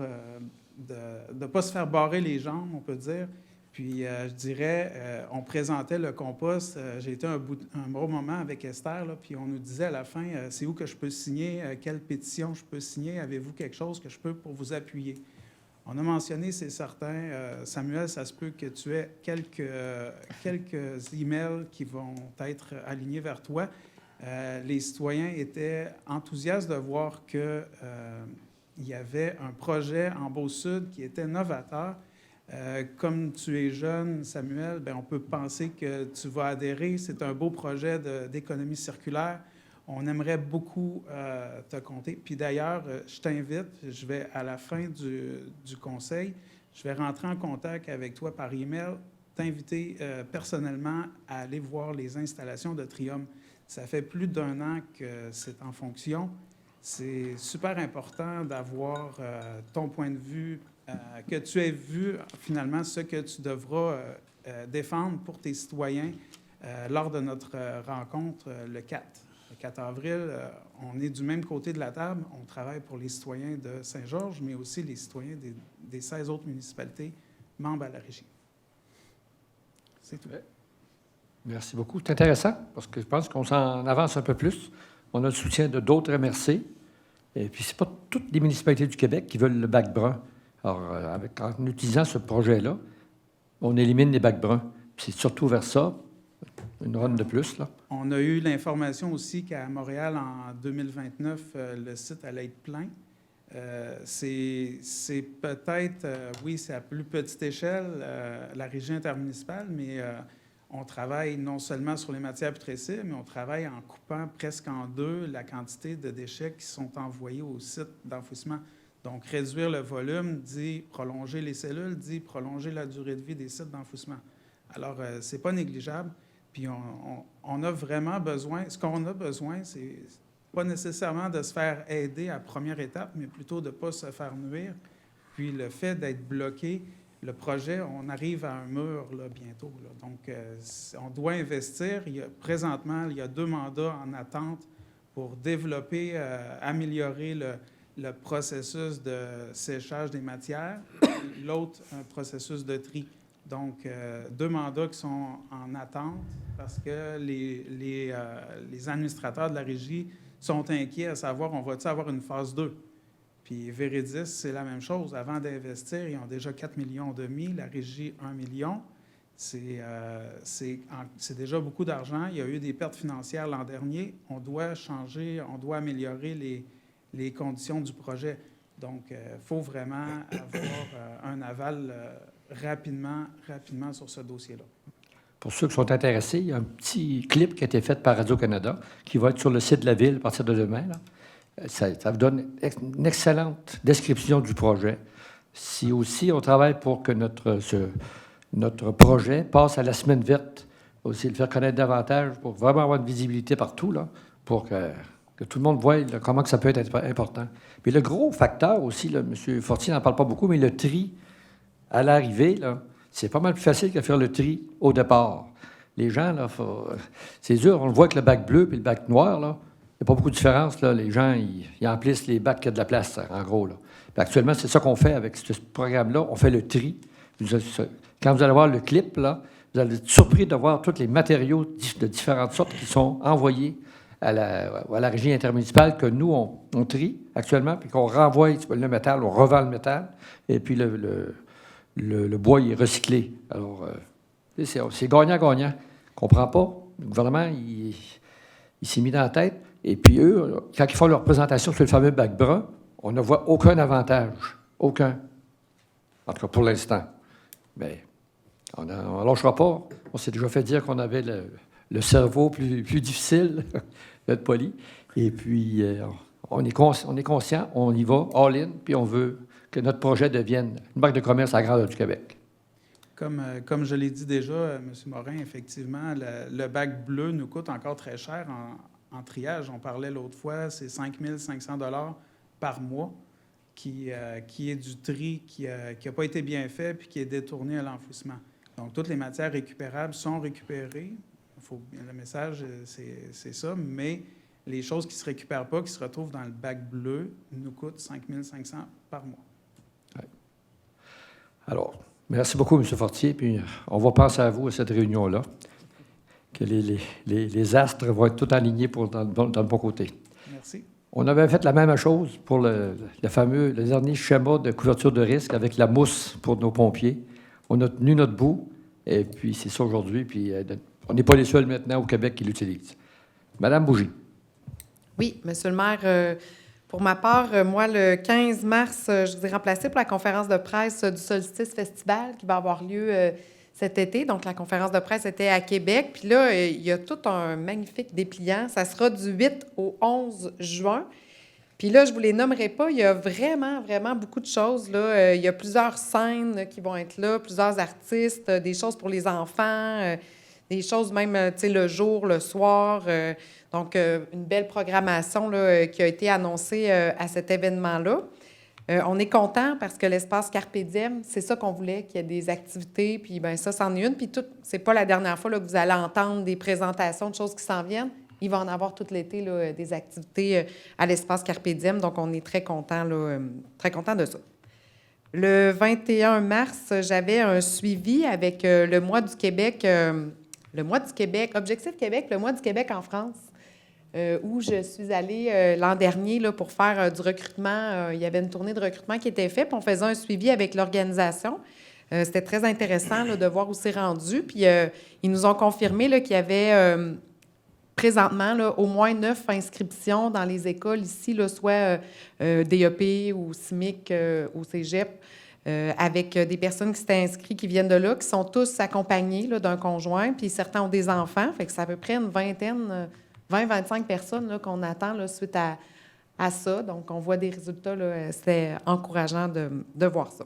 de pas se faire barrer les jambes, on peut dire. Puis, je dirais, on présentait le compost. J'ai été un bon moment avec Esther, là, puis on nous disait à la fin, c'est où que je peux signer, quelle pétition je peux signer, avez-vous quelque chose que je peux pour vous appuyer? On a mentionné, c'est certain, Samuel, ça se peut que tu aies quelques emails qui vont être alignés vers toi. Les citoyens étaient enthousiastes de voir qu'il y avait un projet en Beau-Sud qui était novateur. Comme tu es jeune, Samuel, bien, on peut penser que tu vas adhérer. C'est un beau projet d'économie circulaire. On aimerait beaucoup te compter. Puis d'ailleurs, je t'invite, je vais à la fin du conseil, je vais rentrer en contact avec toi par email, t'inviter personnellement à aller voir les installations de Trium. Ça fait plus d'1 an que c'est en fonction. C'est super important d'avoir ton point de vue, que tu aies vu finalement ce que tu devras défendre pour tes citoyens lors de notre rencontre le 4. Le 4 avril, on est du même côté de la table. On travaille pour les citoyens de Saint-Georges, mais aussi les citoyens des 16 autres municipalités membres à la régie. C'est tout. Merci beaucoup. C'est intéressant parce que je pense qu'on s'en avance un peu plus. On a le soutien de d'autres MRC. Et puis, ce n'est pas toutes les municipalités du Québec qui veulent le bac brun. Alors, en utilisant ce projet-là, on élimine les bacs bruns. Puis c'est surtout vers ça, une ronde de plus, là. On a eu l'information aussi qu'à Montréal, en 2029, le site allait être plein. C'est peut-être, oui, c'est à plus petite échelle, la régie intermunicipale, mais on travaille non seulement sur les matières putrescibles, mais on travaille en coupant presque en 2 la quantité de déchets qui sont envoyés au site d'enfouissement. Donc, réduire le volume dit prolonger les cellules, dit prolonger la durée de vie des sites d'enfouissement. Alors, ce n'est pas négligeable. Puis, on a vraiment besoin, ce qu'on a besoin, c'est pas nécessairement de se faire aider à première étape, mais plutôt de ne pas se faire nuire. Puis, le fait d'être bloqué, le projet, on arrive à un mur là, bientôt. Là. Donc, on doit investir. Présentement, il y a 2 mandats en attente pour développer, améliorer le processus de séchage des matières, l'autre, un processus de tri. Donc, 2 mandats qui sont en attente parce que les administrateurs de la régie sont inquiets à savoir, on va-t-il avoir une phase 2? Puis Véridis, c'est la même chose. Avant d'investir, ils ont déjà 4,5 millions, la régie 1 million. C'est déjà beaucoup d'argent. Il y a eu des pertes financières l'an dernier. On doit changer, on doit améliorer les conditions du projet. Donc, il faut vraiment avoir un aval rapidement sur ce dossier-là. Pour ceux qui sont intéressés, il y a un petit clip qui a été fait par Radio-Canada qui va être sur le site de la Ville à partir de demain. Là. Ça vous donne une excellente description du projet. Si aussi on travaille pour que notre projet passe à la semaine verte, aussi le faire connaître davantage pour vraiment avoir une visibilité partout, là, pour que tout le monde voie là, comment que ça peut être important. Puis le gros facteur aussi, là, M. Fortier n'en parle pas beaucoup, mais le tri à l'arrivée, là, c'est pas mal plus facile que faire le tri au départ. Les gens, là, c'est dur. On le voit avec le bac bleu et le bac noir, là. Il n'y a pas beaucoup de différence. Là. Les gens, ils emplissent les bacs qui ont de la place, en gros. Là. Actuellement, c'est ça qu'on fait avec ce programme-là. On fait le tri. Quand vous allez voir le clip, là, vous allez être surpris de voir tous les matériaux de différentes sortes qui sont envoyés à la régie intermunicipale que nous, on trie actuellement, puis qu'on renvoie le métal, on revend le métal, et puis le bois il est recyclé. Alors, c'est gagnant-gagnant. On ne comprend pas. Le gouvernement, il s'est mis dans la tête. Et puis eux, quand ils font leur présentation sur le fameux bac brun, on ne voit aucun avantage. Aucun. En tout cas, pour l'instant. Mais on ne lâchera pas. On s'est déjà fait dire qu'on avait le cerveau plus difficile d'être poli. Et puis, on est conscient, on y va, all-in, puis on veut que notre projet devienne une marque de commerce à la grandeur du Québec. Comme je l'ai dit déjà, M. Morin, effectivement, le bac bleu nous coûte encore très cher en triage. On parlait l'autre fois, c'est 5 500 $ par mois qui est du tri qui n'a pas été bien fait puis qui est détourné à l'enfouissement. Donc, toutes les matières récupérables sont récupérées. Le message, c'est ça, mais les choses qui ne se récupèrent pas, qui se retrouvent dans le bac bleu, nous coûtent 5 500 $ par mois. Ouais. Alors, merci beaucoup, M. Fortier. Puis on va penser à vous à cette réunion-là, que les astres vont être tout alignés dans le bon côté. Merci. On avait fait la même chose pour le dernier schéma de couverture de risque avec la mousse pour nos pompiers. On a tenu notre bout, et puis c'est ça aujourd'hui. Puis on n'est pas les seuls maintenant au Québec qui l'utilisent. Madame Bougie. Oui, Monsieur le maire, pour ma part, moi, le 15 mars, je vous ai remplacé pour la conférence de presse du Solstice Festival qui va avoir lieu cet été. Donc, la conférence de presse était à Québec. Puis là, il y a tout un magnifique dépliant. Ça sera du 8 au 11 juin. Puis là, je ne vous les nommerai pas. Il y a vraiment, vraiment beaucoup de choses. Là. Il y a plusieurs scènes qui vont être là, plusieurs artistes, des choses pour les enfants, des choses même, tu sais, le jour, le soir. Donc, une belle programmation là, qui a été annoncée à cet événement-là. On est content parce que l'espace Carpe Diem, c'est ça qu'on voulait, qu'il y ait des activités, puis bien ça, c'en est une. Puis c'est pas la dernière fois là, que vous allez entendre des présentations de choses qui s'en viennent. Il va en avoir tout l'été, là, des activités à l'espace Carpe Diem. Donc, on est très content de ça. Le 21 mars, j'avais un suivi avec le Mois du Québec, Objectif Québec, le Mois du Québec en France. Où je suis allée l'an dernier là, pour faire du recrutement. Il y avait une tournée de recrutement qui était faite, puis on faisait un suivi avec l'organisation. C'était très intéressant là, de voir où c'est rendu. Puis ils nous ont confirmé là, qu'il y avait présentement là, au moins 9 inscriptions dans les écoles ici, là, soit DEP ou CIMIC ou Cégep, avec des personnes qui s'étaient inscrites, qui viennent de là, qui sont tous accompagnés là, d'un conjoint, puis certains ont des enfants. Fait que c'est à peu près une vingtaine... 20-25 personnes là, qu'on attend là, suite à ça. Donc, on voit des résultats, là, c'était encourageant de voir ça.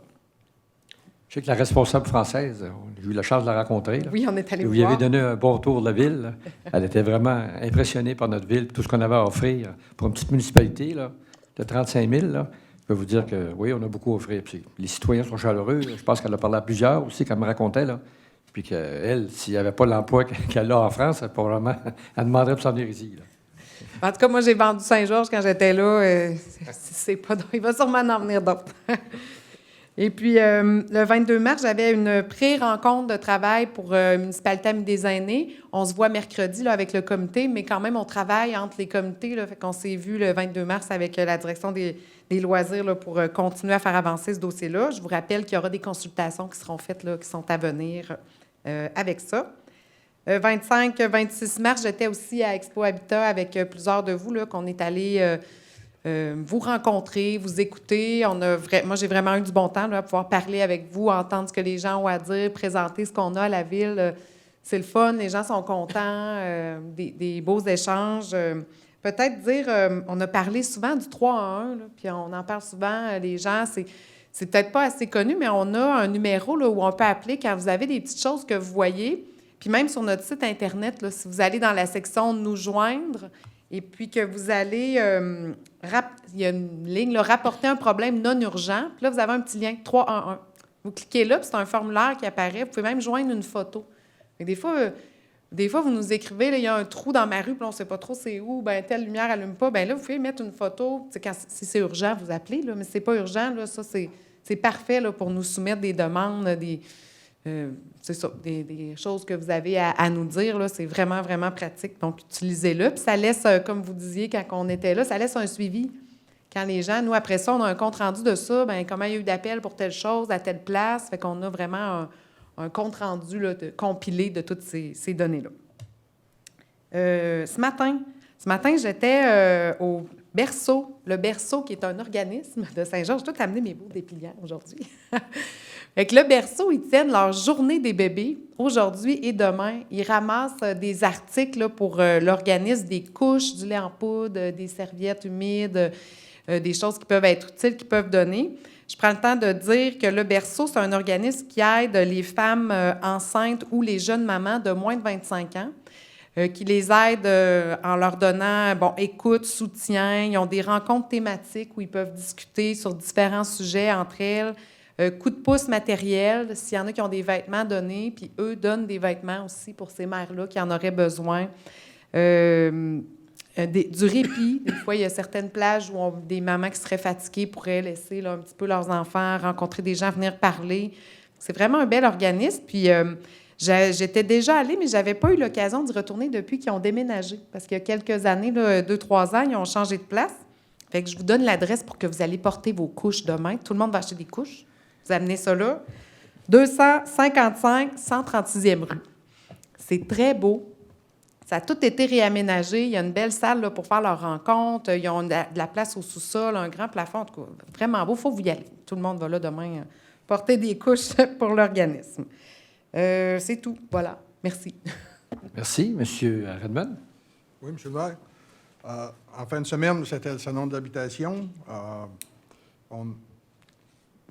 Je sais que la responsable française, j'ai eu la chance de la rencontrer. Là. Oui, on est allé Vous voir. lui avez donné un bon tour de la ville. Là. Elle était vraiment impressionnée par notre ville, tout ce qu'on avait à offrir pour une petite municipalité là, de 35 000. Là. Je peux vous dire que oui, on a beaucoup à offrir. Puis, les citoyens sont chaleureux. Je pense qu'elle a parlé à plusieurs aussi, qu'elle me racontait. Là. Puis qu'elle, s'il n'y avait pas l'emploi qu'elle a en France, probablement, elle demanderait de s'en venir ici. Là. En tout cas, moi, j'ai vendu Saint-Georges quand j'étais là. C'est pas il va sûrement en venir d'autres. Et puis, le 22 mars, j'avais une pré-rencontre de travail pour Municipalité Amis des aînés. On se voit mercredi là, avec le comité, mais quand même, on travaille entre les comités. Là, fait qu'on s'est vu le 22 mars avec la direction des loisirs là, pour continuer à faire avancer ce dossier-là. Je vous rappelle qu'il y aura des consultations qui seront faites, là, qui sont à venir avec ça. 25-26 mars, j'étais aussi à Expo Habitat avec plusieurs de vous, là, qu'on est allé vous rencontrer, vous écouter. Moi, j'ai vraiment eu du bon temps là, à pouvoir parler avec vous, entendre ce que les gens ont à dire, présenter ce qu'on a à la ville. C'est le fun, les gens sont contents, des beaux échanges. Peut-être dire, on a parlé souvent du 3 en 1, là, puis on en parle souvent, les gens, c'est peut-être pas assez connu, mais on a un numéro là, où on peut appeler quand vous avez des petites choses que vous voyez. Puis même sur notre site Internet, là, si vous allez dans la section « Nous joindre », et puis que vous allez, il y a une ligne, là, « Rapporter un problème non urgent », puis là, vous avez un petit lien « 311 ». Vous cliquez là, puis c'est un formulaire qui apparaît. Vous pouvez même joindre une photo. Et des fois, vous nous écrivez, là, il y a un trou dans ma rue, puis on ne sait pas trop c'est où, bien, telle lumière n'allume pas. Bien là, vous pouvez mettre une photo. Si c'est urgent, vous appelez, là, mais si ce n'est pas urgent, là, ça, c'est parfait là, pour nous soumettre des demandes, c'est ça, des choses que vous avez à nous dire. Là, c'est vraiment, vraiment pratique. Donc, utilisez-le. Puis ça laisse, comme vous disiez quand on était là, ça laisse un suivi. Quand les gens, nous, après ça, on a un compte-rendu de ça, bien, comment il y a eu d'appels pour telle chose, à telle place. Fait qu'on a vraiment un compte-rendu là, compilé de toutes ces données-là. Ce matin, j'étais au Berceau. Le Berceau, qui est un organisme de Saint-Georges. Je dois t'amener mes beaux dépliants aujourd'hui. Avec le Berceau, ils tiennent leur journée des bébés aujourd'hui et demain. Ils ramassent des articles là, pour l'organisme, des couches, du lait en poudre, des serviettes humides, des choses qui peuvent être utiles, qui peuvent donner. Je prends le temps de dire que le Berceau, c'est un organisme qui aide les femmes enceintes ou les jeunes mamans de moins de 25 ans, qui les aide en leur donnant écoute, soutien. Ils ont des rencontres thématiques où ils peuvent discuter sur différents sujets entre elles. Coup de pouce matériel, s'il y en a qui ont des vêtements donnés, puis eux donnent des vêtements aussi pour ces mères-là qui en auraient besoin. Du répit. Des fois, il y a certaines plages où des mamans qui seraient fatiguées pourraient laisser là, un petit peu leurs enfants, rencontrer des gens, venir parler. C'est vraiment un bel organisme. Puis, j'étais déjà allée, mais je n'avais pas eu l'occasion d'y retourner depuis qu'ils ont déménagé. Parce qu'il y a quelques années, 2-3 ans, ils ont changé de place. Fait que je vous donne l'adresse pour que vous allez porter vos couches demain. Tout le monde va acheter des couches. Vous amenez ça là. 255 136e rue. C'est très beau. Ça a tout été réaménagé. Il y a une belle salle là, pour faire leurs rencontres. Ils ont de la place au sous-sol, un grand plafond. En tout cas, vraiment beau. Il faut vous y aller. Tout le monde va là demain porter des couches pour l'organisme. C'est tout. Voilà. Merci. Merci. Monsieur Redmond. Oui, M. le maire. En fin de semaine, c'était le salon de l'habitation.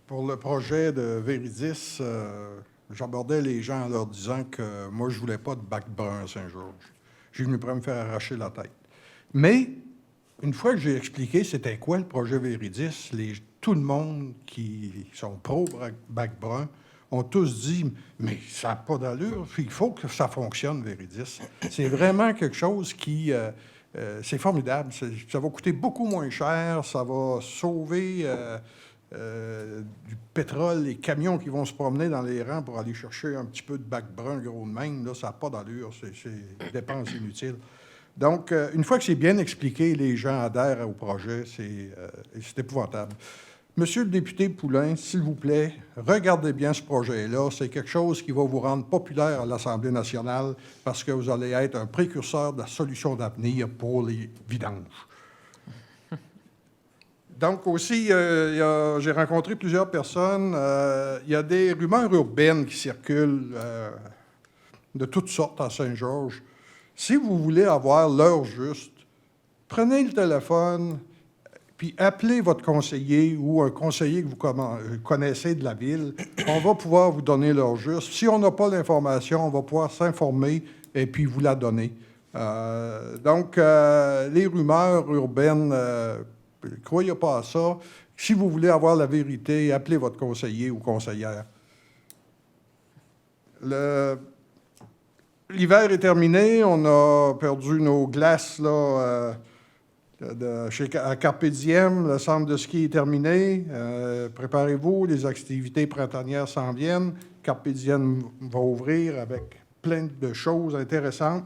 Pour le projet de Véridis, j'abordais les gens en leur disant que moi, je ne voulais pas de bac brun à Saint-Georges. J'ai venu prêt à me faire arracher la tête. Mais, une fois que j'ai expliqué c'était quoi le projet Véridis, tout le monde qui sont pro-bac brun ont tous dit « Mais ça n'a pas d'allure, il faut que ça fonctionne, Véridis. » C'est vraiment quelque chose qui... c'est formidable. Ça va coûter beaucoup moins cher. Ça va sauver du pétrole, les camions qui vont se promener dans les rangs pour aller chercher un petit peu de bac brun gros de même. Là, ça n'a pas d'allure. C'est des dépenses inutiles. Donc, une fois que c'est bien expliqué, les gens adhèrent au projet. C'est épouvantable. Monsieur le député Poulain, s'il vous plaît, regardez bien ce projet-là. C'est quelque chose qui va vous rendre populaire à l'Assemblée nationale parce que vous allez être un précurseur de la solution d'avenir pour les vidanges. Donc aussi, j'ai rencontré plusieurs personnes. Il y a des rumeurs urbaines qui circulent de toutes sortes à Saint-Georges. Si vous voulez avoir l'heure juste, prenez le téléphone, puis appelez votre conseiller ou un conseiller que vous connaissez de la ville. On va pouvoir vous donner l'heure juste. Si on n'a pas l'information, on va pouvoir s'informer et puis vous la donner. Donc, les rumeurs urbaines, croyez pas à ça. Si vous voulez avoir la vérité, appelez votre conseiller ou conseillère. L'hiver est terminé. On a perdu nos glaces là, à Carpe Diem. Le centre de ski est terminé. Préparez-vous, les activités printanières s'en viennent. Carpe Diem va ouvrir avec plein de choses intéressantes.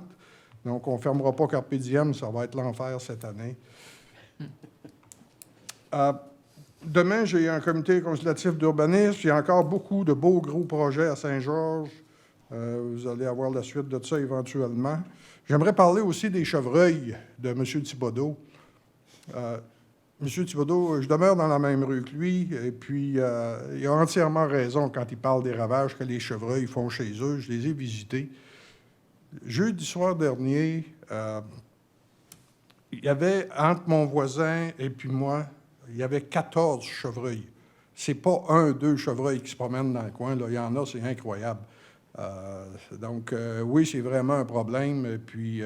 Donc, on ne fermera pas Carpe Diem, ça va être l'enfer cette année. Demain, j'ai un comité consultatif d'urbanisme. Il y a encore beaucoup de beaux gros projets à Saint-Georges. Vous allez avoir la suite de ça éventuellement. J'aimerais parler aussi des chevreuils de M. Thibodeau. M. Thibodeau, je demeure dans la même rue que lui, et puis il a entièrement raison quand il parle des ravages que les chevreuils font chez eux. Je les ai visités. Jeudi soir dernier, il y avait, entre mon voisin et puis moi, il y avait 14 chevreuils. C'est pas 2 chevreuils qui se promènent dans le coin. Là. Il y en a, c'est incroyable. Donc, oui, c'est vraiment un problème. Et puis,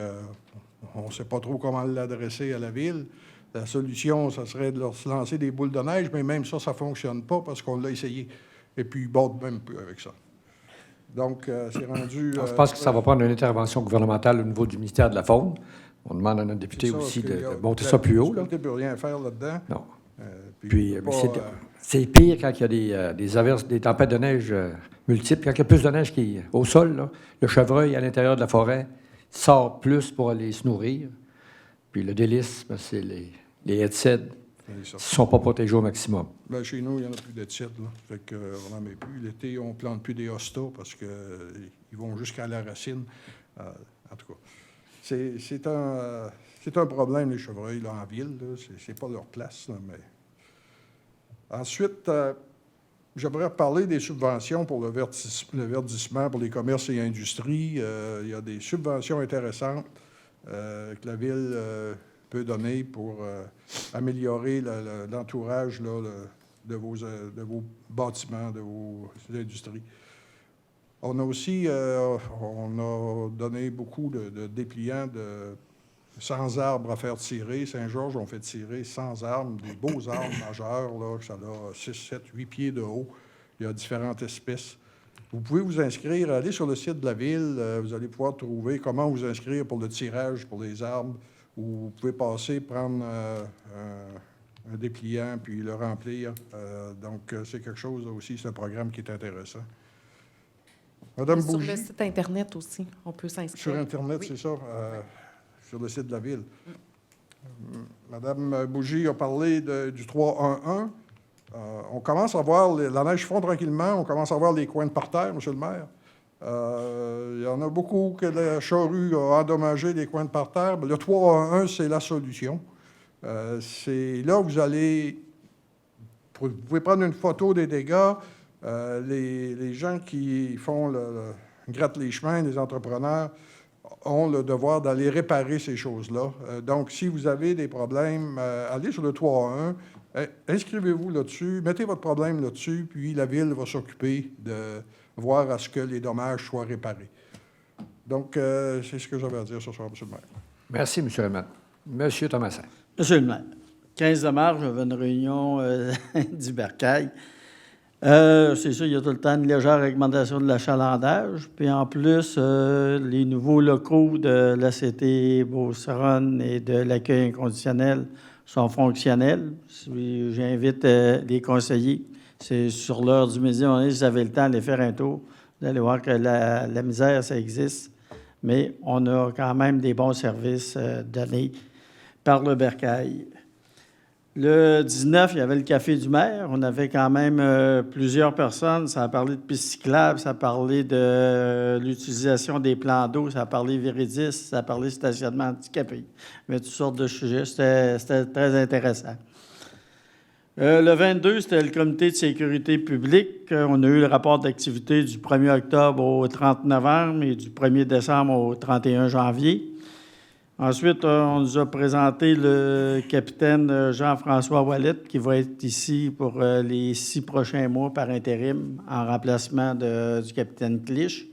on ne sait pas trop comment l'adresser à la ville. La solution, ça serait de leur lancer des boules de neige, mais même ça ne fonctionne pas parce qu'on l'a essayé. Et puis, ils battent même plus avec ça. Donc, c'est rendu... Je pense que ça va prendre une intervention gouvernementale au niveau du ministère de la Faune. On demande à notre député aussi de monter ça plus haut. Là. Ne peut rien faire là-dedans. Non. C'est pire quand il y a des averses, des tempêtes de neige multiples. Quand il y a plus de neige qui est au sol, là, le chevreuil à l'intérieur de la forêt sort plus pour aller se nourrir. Puis le délice, c'est les headsets qui ne sont pas protégés au maximum. Bien, chez nous, il n'y en a plus d'headsets. Fait qu'on n'en met plus. L'été, on ne plante plus des hostas parce qu'ils vont jusqu'à la racine. En tout cas, c'est un problème, les chevreuils, là, en ville. C'est pas leur place, là, mais... Ensuite, j'aimerais parler des subventions pour le verdissement pour les commerces et industries. Il y a des subventions intéressantes que la Ville peut donner pour améliorer l'entourage là, de vos bâtiments, de vos industries. On a aussi on a donné beaucoup de dépliants de 100 arbres à faire tirer. Saint-Georges, on fait tirer 100 arbres, des beaux arbres majeurs, là, ça a 6, 7, 8 pieds de haut. Il y a différentes espèces. Vous pouvez vous inscrire, aller sur le site de la Ville, vous allez pouvoir trouver comment vous inscrire pour le tirage pour les arbres, ou vous pouvez passer, prendre un dépliant, puis le remplir. Donc, c'est quelque chose aussi, c'est un programme qui est intéressant. Madame Bougie. Sur le site Internet aussi, on peut s'inscrire. Sur Internet, oui. C'est ça. Sur le site de la Ville. Madame Bougie a parlé du 3-1-1. On commence à voir, la neige fond tranquillement, on commence à voir les coins de parterre, M. le maire. Il y en a beaucoup que la charrue a endommagé les coins de parterre. Le 3-1-1, c'est la solution. C'est là où vous allez... Vous pouvez prendre une photo des dégâts. Les gens qui grattent les chemins, les entrepreneurs, ont le devoir d'aller réparer ces choses-là. Donc, si vous avez des problèmes, allez sur le 3-1, inscrivez-vous là-dessus, mettez votre problème là-dessus, puis la Ville va s'occuper de voir à ce que les dommages soient réparés. Donc, c'est ce que j'avais à dire ce soir, M. le maire. Merci, M. le maire. M. Thomasin. Monsieur le maire, 15 mars, j'avais une réunion du Bercail. C'est sûr, il y a tout le temps une légère augmentation de l'achalandage. Puis en plus, les nouveaux locaux de l'ACT Beauceronne et de l'accueil inconditionnel sont fonctionnels. J'invite les conseillers, c'est sur l'heure du midi, si vous avez le temps de faire un tour, vous allez voir que la misère, ça existe. Mais on a quand même des bons services donnés par le Bercail. Le 19, il y avait le Café du maire. On avait quand même plusieurs personnes. Ça a parlé de pistes cyclables, ça a parlé de l'utilisation des plans d'eau, ça a parlé Viridis, ça a parlé stationnement handicapé. Il y avait toutes sortes de sujets. C'était très intéressant. Le 22, c'était le comité de sécurité publique. On a eu le rapport d'activité du 1er octobre au 30 novembre et du 1er décembre au 31 janvier. Ensuite, on nous a présenté le capitaine Jean-François Wallet, qui va être ici pour les 6 prochains mois par intérim, en remplacement du capitaine Clich.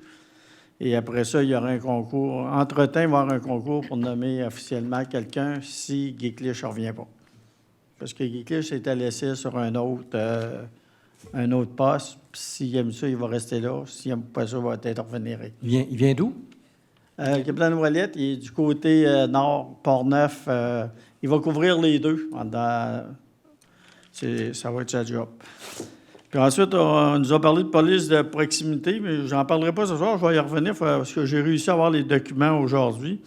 Et après ça, il y aura un concours. Entre-temps, il va y avoir un concours pour nommer officiellement quelqu'un si Guy Clich ne revient pas. Parce que Guy Clich s'était laissé sur un autre poste. Puis s'il aime ça, il va rester là. S'il n'aime pas ça, il va peut-être revenir. Il vient d'où? Le capitaine Wallet, il est du côté nord, Port-Neuf. Il va couvrir les deux. Ça va être sa job. Puis ensuite, on nous a parlé de police de proximité, mais j'en parlerai pas ce soir, je vais y revenir parce que j'ai réussi à avoir les documents aujourd'hui.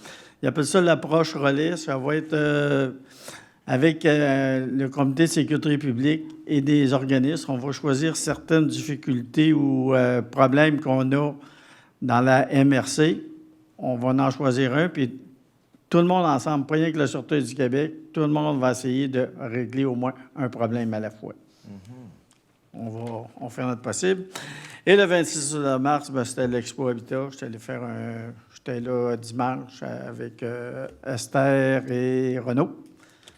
Ils appellent ça l'approche relais. Ça va être avec le comité de sécurité publique et des organismes. On va choisir certaines difficultés ou problèmes qu'on a dans la MRC. On va en choisir un, puis tout le monde ensemble, pas rien que la Sûreté du Québec, tout le monde va essayer de régler au moins un problème à la fois. On va faire notre possible. Et le 26 mars, c'était l'Expo Habitat. J'étais là dimanche avec Esther et Renaud.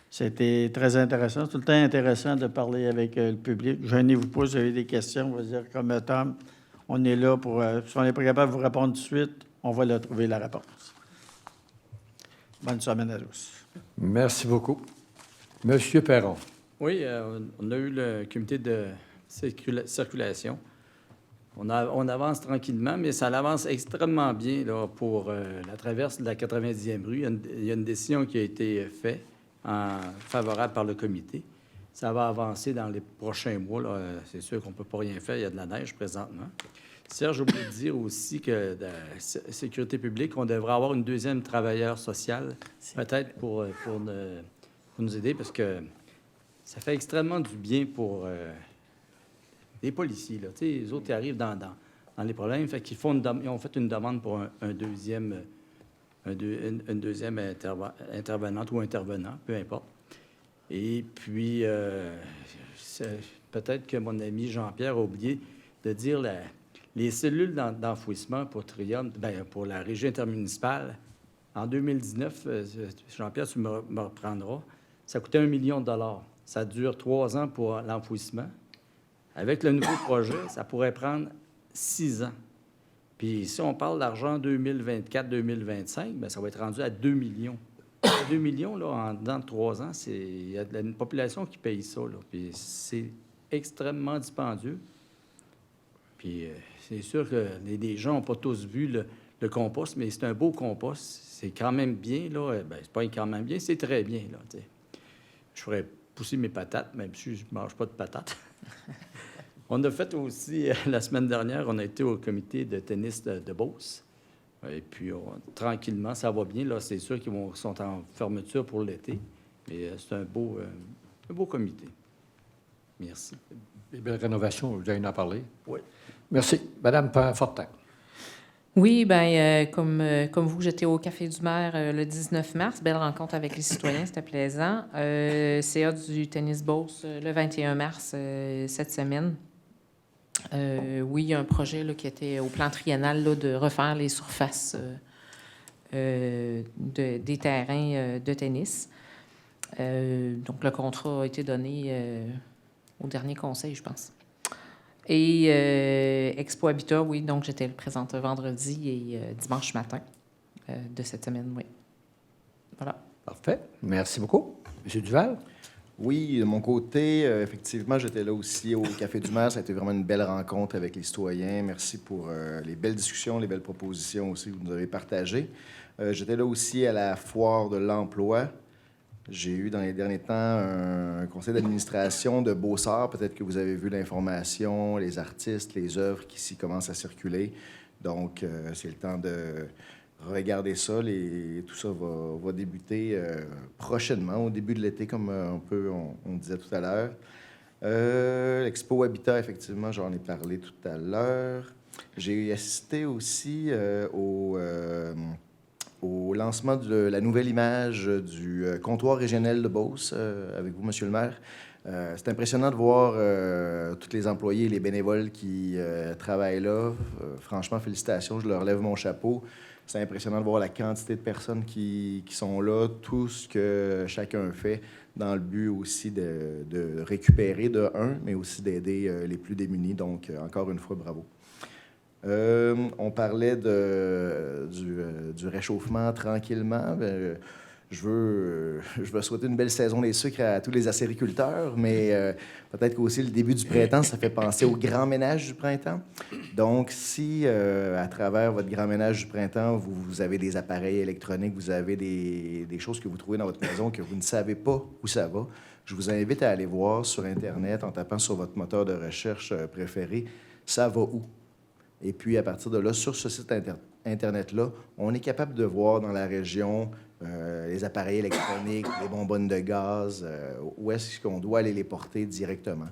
C'était très intéressant. C'est tout le temps intéressant de parler avec le public. Gênez-vous pas, si vous avez des questions, on va dire comme Tom, on est là pour... si on n'est pas capable de vous répondre tout de suite, on va leur trouver la réponse. Bonne semaine à tous. Merci beaucoup. Monsieur Perron. Oui, on a eu le comité de circulation. On avance tranquillement, mais ça avance extrêmement bien là, pour la traverse de la 90e rue. Il y a une décision qui a été faite favorable par le comité. Ça va avancer dans les prochains mois. Là. C'est sûr qu'on ne peut pas rien faire. Il y a de la neige présentement. Serge, j'ai oublié de dire aussi que de la sécurité publique, on devrait avoir une deuxième travailleur social, peut-être pour nous aider, parce que ça fait extrêmement du bien pour les policiers. Là. Les autres, ils arrivent dans les problèmes. Fait qu'ils ils ont fait une demande pour une deuxième intervenante ou intervenant, peu importe. Et puis, peut-être que mon ami Jean-Pierre a oublié de dire les cellules d'enfouissement pour Trium, pour la régie intermunicipale. En 2019, Jean-Pierre, tu me reprendras, ça coûtait 1 million de dollars. Ça dure 3 ans pour l'enfouissement. Avec le nouveau projet, ça pourrait prendre 6 ans. Puis si on parle d'argent 2024-2025, ça va être rendu à 2 millions. 2 millions, là, en dedans de 3 ans, il y a une population qui paye ça. Là, puis c'est extrêmement dispendieux. Puis c'est sûr que les gens n'ont pas tous vu le compost, mais c'est un beau compost. C'est quand même bien, là. C'est pas quand même bien, c'est très bien, là. T'sais. Je ferais pousser mes patates, même si je ne mange pas de patates. On a fait aussi, la semaine dernière, on a été au comité de tennis de Beauce. Et puis, tranquillement, ça va bien. Là, c'est sûr qu'ils sont en fermeture pour l'été, mais c'est un beau comité. Merci. Les belles rénovations, vous allez en parler. Oui. Merci. Madame Fortin. Oui, bien, comme vous, j'étais au Café du maire le 19 mars. Belle rencontre avec les citoyens, c'était plaisant. CA du tennis Beauce le 21 mars cette semaine. Oui, il y a un projet là, qui était au plan triennal là, de refaire les surfaces des terrains de tennis. Donc, le contrat a été donné au dernier conseil, je pense. Et Expo Habitat, oui, donc j'étais présente vendredi et dimanche matin de cette semaine, oui. Voilà. Parfait. Merci beaucoup. Monsieur Duval? Oui, de mon côté, effectivement, j'étais là aussi au Café du maire. Ça a été vraiment une belle rencontre avec les citoyens. Merci pour les belles discussions, les belles propositions aussi que vous nous avez partagées. J'étais là aussi à la foire de l'emploi. J'ai eu dans les derniers temps un conseil d'administration de Beausart. Peut-être que vous avez vu l'information, les artistes, les œuvres qui s'y commencent à circuler. Donc, c'est le temps de regarder ça. Tout ça va débuter prochainement, au début de l'été, comme on disait tout à l'heure. L'Expo Habitat, effectivement, j'en ai parlé tout à l'heure. J'ai assisté aussi au lancement de la nouvelle image du comptoir régional de Beauce avec vous, Monsieur le maire. C'est impressionnant de voir tous les employés et les bénévoles qui travaillent là. Franchement, félicitations, je leur lève mon chapeau. C'est impressionnant de voir la quantité de personnes qui sont là, tout ce que chacun fait dans le but aussi de récupérer mais aussi d'aider les plus démunis. Donc, encore une fois, bravo. On parlait du réchauffement tranquillement. Je veux souhaiter une belle saison des sucres à tous les acériculteurs, mais peut-être qu'aussi le début du printemps, ça fait penser au grand ménage du printemps. Donc, si à travers votre grand ménage du printemps, vous avez des appareils électroniques, vous avez des choses que vous trouvez dans votre maison que vous ne savez pas où ça va, je vous invite à aller voir sur Internet en tapant sur votre moteur de recherche préféré « Ça va où ?» Et puis, à partir de là, sur ce site Internet-là, on est capable de voir dans la région les appareils électroniques, les bonbonnes de gaz, où est-ce qu'on doit aller les porter directement.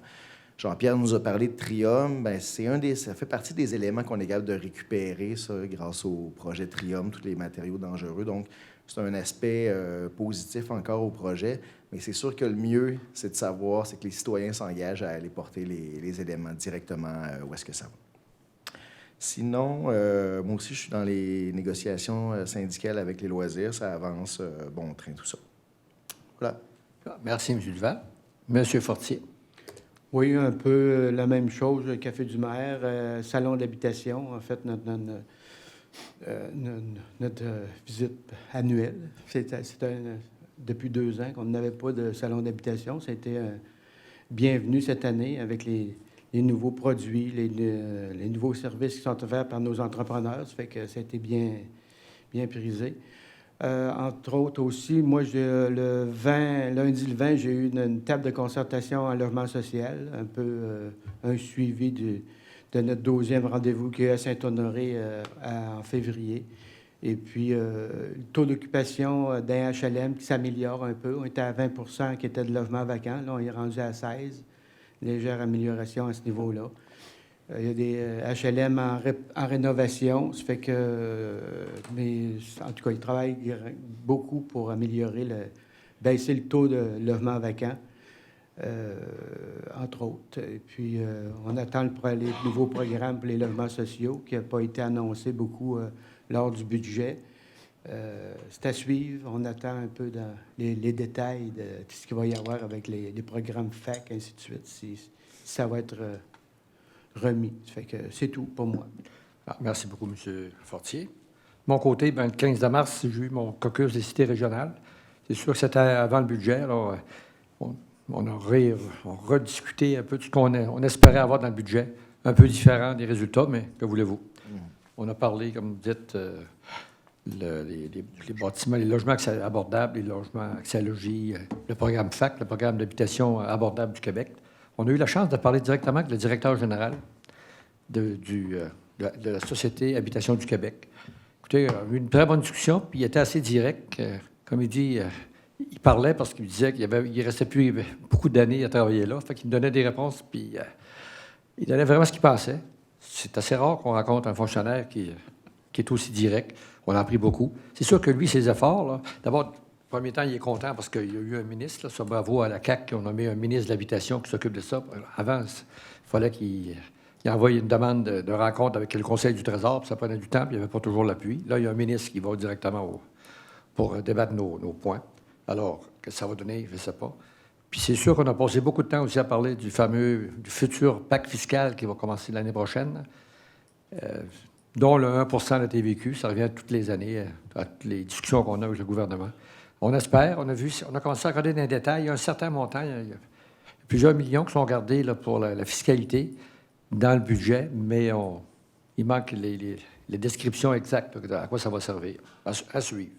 Jean-Pierre nous a parlé de Trium. Bien, ça fait partie des éléments qu'on est capable de récupérer, ça, grâce au projet Trium, tous les matériaux dangereux. Donc, c'est un aspect positif encore au projet. Mais c'est sûr que le mieux, c'est de savoir, c'est que les citoyens s'engagent à aller porter les éléments directement où est-ce que ça va. Sinon, moi aussi, je suis dans les négociations syndicales avec les loisirs. Ça avance bon train, tout ça. Voilà. Merci, M. Duval. M. Fortier. Oui, un peu la même chose, le Café du maire, salon d'habitation, en fait, notre visite annuelle. Depuis 2 ans qu'on n'avait pas de salon d'habitation. Ça a été bienvenu cette année avec les nouveaux produits, les nouveaux services qui sont offerts par nos entrepreneurs. Ça fait que ça a été bien prisé. Entre autres aussi, moi, lundi le 20, j'ai eu une table de concertation en logement social, un peu un suivi de notre 12e rendez-vous qui est à Saint-Honoré en février. Et puis, le taux d'occupation d'un HLM qui s'améliore un peu. On était à 20 % qui était de logements vacants. Là, on est rendu à 16 %. Légère amélioration à ce niveau-là. Il y a des HLM en rénovation. Ça fait que... mais en tout cas, ils travaillent beaucoup pour améliorer, baisser le taux de logements vacants, entre autres. Et puis, on attend les nouveaux programmes pour les logements sociaux qui n'ont pas été annoncés beaucoup lors du budget. C'est à suivre. On attend un peu dans les détails de ce qu'il va y avoir avec les programmes FAC, ainsi de suite, si ça va être remis. Ça fait que c'est tout pour moi. Merci beaucoup, M. Fortier. De mon côté, le 15 mars, j'ai eu mon caucus des cités régionales. C'est sûr que c'était avant le budget. Alors, on a rediscuté un peu de ce qu'on espérait avoir dans le budget. Un peu différent des résultats, mais que voulez-vous? On a parlé, comme vous dites... les bâtiments, les logements accès abordables, les logements accès à logis, le programme FAC, le programme d'habitation abordable du Québec. On a eu la chance de parler directement avec le directeur général de la Société Habitation du Québec. Écoutez, on a eu une très bonne discussion, puis il était assez direct. Comme il dit, il parlait parce qu'il disait qu'il ne restait plus beaucoup d'années à travailler là. Fait qu'il me donnait des réponses, puis il donnait vraiment ce qu'il pensait. C'est assez rare qu'on rencontre un fonctionnaire qui est aussi direct. On a appris beaucoup. C'est sûr que lui, ses efforts, là, d'abord, le premier temps, il est content parce qu'il y a eu un ministre, là, ça bravo à la CAQ, qui a nommé un ministre de l'Habitation qui s'occupe de ça. Avant, il fallait qu'il envoie une demande de rencontre avec le Conseil du Trésor, puis ça prenait du temps, puis il n'y avait pas toujours l'appui. Là, il y a un ministre qui va directement pour débattre nos points. Alors, que ça va donner, je ne sais pas. Puis c'est sûr qu'on a passé beaucoup de temps aussi à parler du futur pacte fiscal qui va commencer l'année prochaine. Dont le 1 % de la TVQ, ça revient toutes les années, à toutes les discussions qu'on a avec le gouvernement. On espère, on a commencé à regarder dans les détails, il y a un certain montant, il y a plusieurs millions qui sont gardés là, pour la fiscalité dans le budget, mais il manque les descriptions exactes de à quoi ça va servir, à suivre.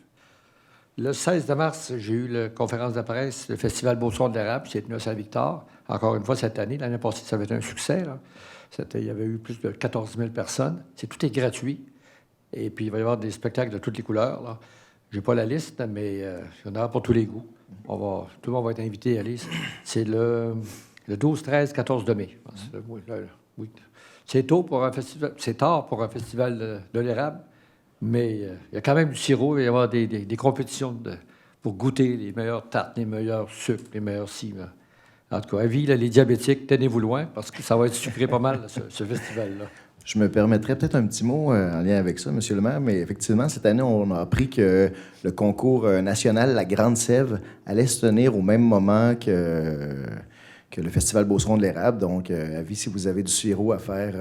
Le 16 mars, j'ai eu la conférence de presse, le Festival Beau-Son de l'érable, qui s'est tenu à Saint-Victor, encore une fois cette année. L'année passée, ça avait été un succès, là. Il y avait eu plus de 14 000 personnes. Tout est gratuit. Et puis, il va y avoir des spectacles de toutes les couleurs. Je n'ai pas la liste, mais il y en aura pour tous les goûts. Tout le monde va être invité à aller. C'est le 12, 13, 14 de mai. Oui. C'est tôt pour un festival. C'est tard pour un festival de l'érable, mais il y a quand même du sirop. Il va y avoir des compétitions pour goûter les meilleures tartes, les meilleurs sucres, les meilleurs cimes. En tout cas, avis, là, les diabétiques, tenez-vous loin, parce que ça va être sucré pas mal, ce festival-là. Je me permettrais peut-être un petit mot en lien avec ça, Monsieur le maire, mais effectivement, cette année, on a appris que le concours national La Grande Sève allait se tenir au même moment que le Festival Beauceron de l'érable. Donc, avis, si vous avez du sirop à faire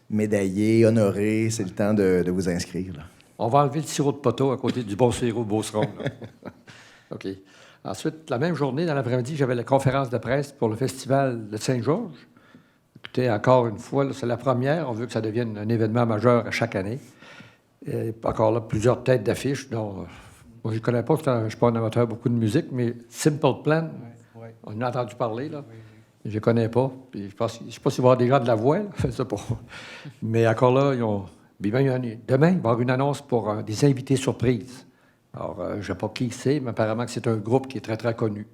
médaillé, honoré, c'est le temps de vous inscrire, là. On va enlever le sirop de poteau à côté du bon sirop Beauceron. OK. Ensuite, la même journée, dans l'après-midi, j'avais la conférence de presse pour le Festival de Saint-Georges. Écoutez, encore une fois, là, c'est la première. On veut que ça devienne un événement majeur à chaque année. Et encore là, plusieurs têtes d'affiches. Moi, je ne connais pas, je ne suis pas un amateur beaucoup de musique, mais Simple Plan, on en a entendu parler, là. Je ne les connais pas. Puis je ne sais pas s'il va y avoir des gens de la voix, là. Je sais pas. Mais encore là, demain, il va y avoir une annonce pour des invités surprises. Alors, je ne sais pas qui c'est, mais apparemment que c'est un groupe qui est très, très connu.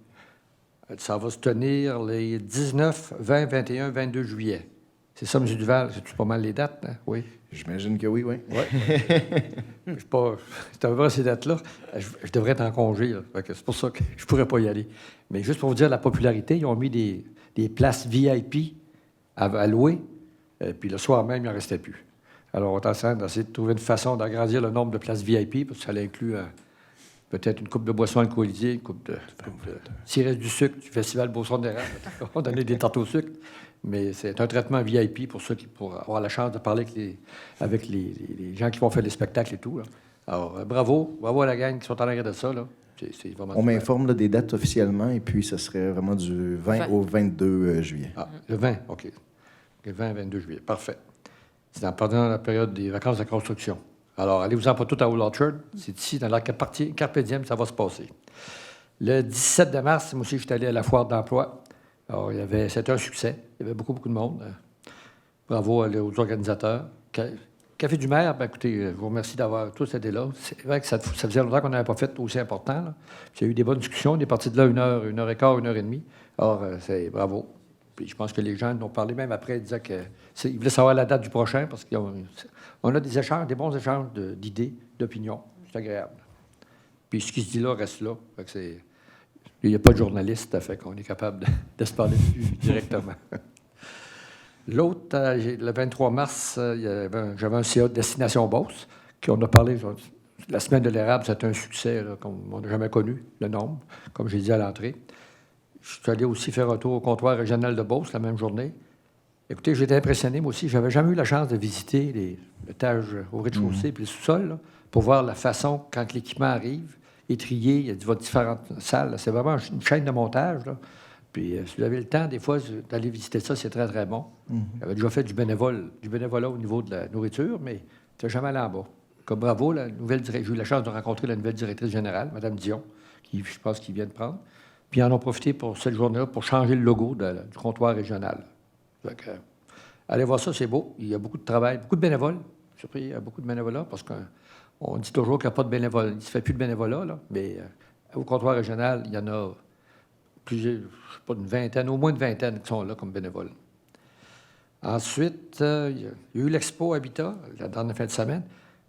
Ça va se tenir les 19, 20, 21, 22 juillet. C'est ça, M. Duval? C'est pas mal les dates, hein? Oui. J'imagine que oui, oui. Oui. C'est un vrai ces dates-là. Je devrais être en congé, là. C'est pour ça que je ne pourrais pas y aller. Mais juste pour vous dire la popularité, ils ont mis des places VIP à louer. Puis le soir même, il n'en restait plus. Alors, on est en train d'essayer de trouver une façon d'agrandir le nombre de places VIP, parce que ça inclut peut-être une coupe de boissons alcoolisées, une coupe de s'il reste du sucre du Festival Beauceron d'érable. On donnait des tartes au sucre. Mais c'est un traitement VIP pour ceux qui pourront avoir la chance de parler avec les gens qui vont faire les spectacles et tout, là. Alors, bravo à la gang qui sont en arrière de ça, là. C'est vraiment On m'informe là, des dates officiellement, et puis ce serait vraiment du 20 au 22 juillet. Ah, le 20, OK. Le 20 22 juillet, parfait. C'est pendant la période des vacances de construction. Alors, allez-vous-en pas tout à Old Orchard. C'est ici, dans la Carpe Diem, ça va se passer. Le 17 de mars, moi aussi, je suis allé à la foire d'emploi. Alors, c'était un succès. Il y avait beaucoup, beaucoup de monde. Bravo aux organisateurs. Café du maire, ben, écoutez, je vous remercie d'avoir tous été là. C'est vrai que ça faisait longtemps qu'on n'avait pas fait aussi important, là. Il y a eu des bonnes discussions. On est parti de là 1h15, 1h30. Alors, c'est bravo. Puis je pense que les gens nous ont parlé même après, ils disaient qu'ils voulaient savoir la date du prochain parce qu'on a des échanges, des bons échanges d'idées, d'opinions. C'est agréable. Puis ce qui se dit là reste là. Fait que il n'y a pas de journaliste, ça fait qu'on est capable de se parler dessus directement. L'autre, le 23 mars, j'avais un CA de Destination Beauce, qui on a parlé. La semaine de l'érable, c'était un succès là, comme on n'a jamais connu, le nombre, comme j'ai dit à l'entrée. Je suis allé aussi faire un tour au comptoir régional de Beauce la même journée. Écoutez, j'étais impressionné, moi aussi. Je n'avais jamais eu la chance de visiter l'étage au rez-de-chaussée puis le sous-sol, là, pour voir la façon, quand l'équipement arrive, étrié, il y a différentes salles. C'est vraiment une chaîne de montage, là. Puis, si vous avez le temps, des fois, d'aller visiter ça, c'est très, très bon. J'avais déjà fait du bénévolat au niveau de la nourriture, mais tu n'es jamais allé en bas. Comme bravo, j'ai eu la chance de rencontrer la nouvelle directrice générale, Mme Dion, qui, je pense, qui vient de prendre. Puis, ils en ont profité pour cette journée-là pour changer le logo du comptoir régional. Donc, allez voir ça, c'est beau. Il y a beaucoup de travail, beaucoup de bénévoles. Je suis surpris, il y a beaucoup de bénévolat parce qu'on dit toujours qu'il n'y a pas de bénévolat. Il ne se fait plus de bénévolat, là, mais au comptoir régional, il y en a plusieurs, je ne sais pas, une vingtaine, au moins une vingtaine qui sont là comme bénévoles. Ensuite, il y a eu l'Expo Habitat, la dernière fin de semaine.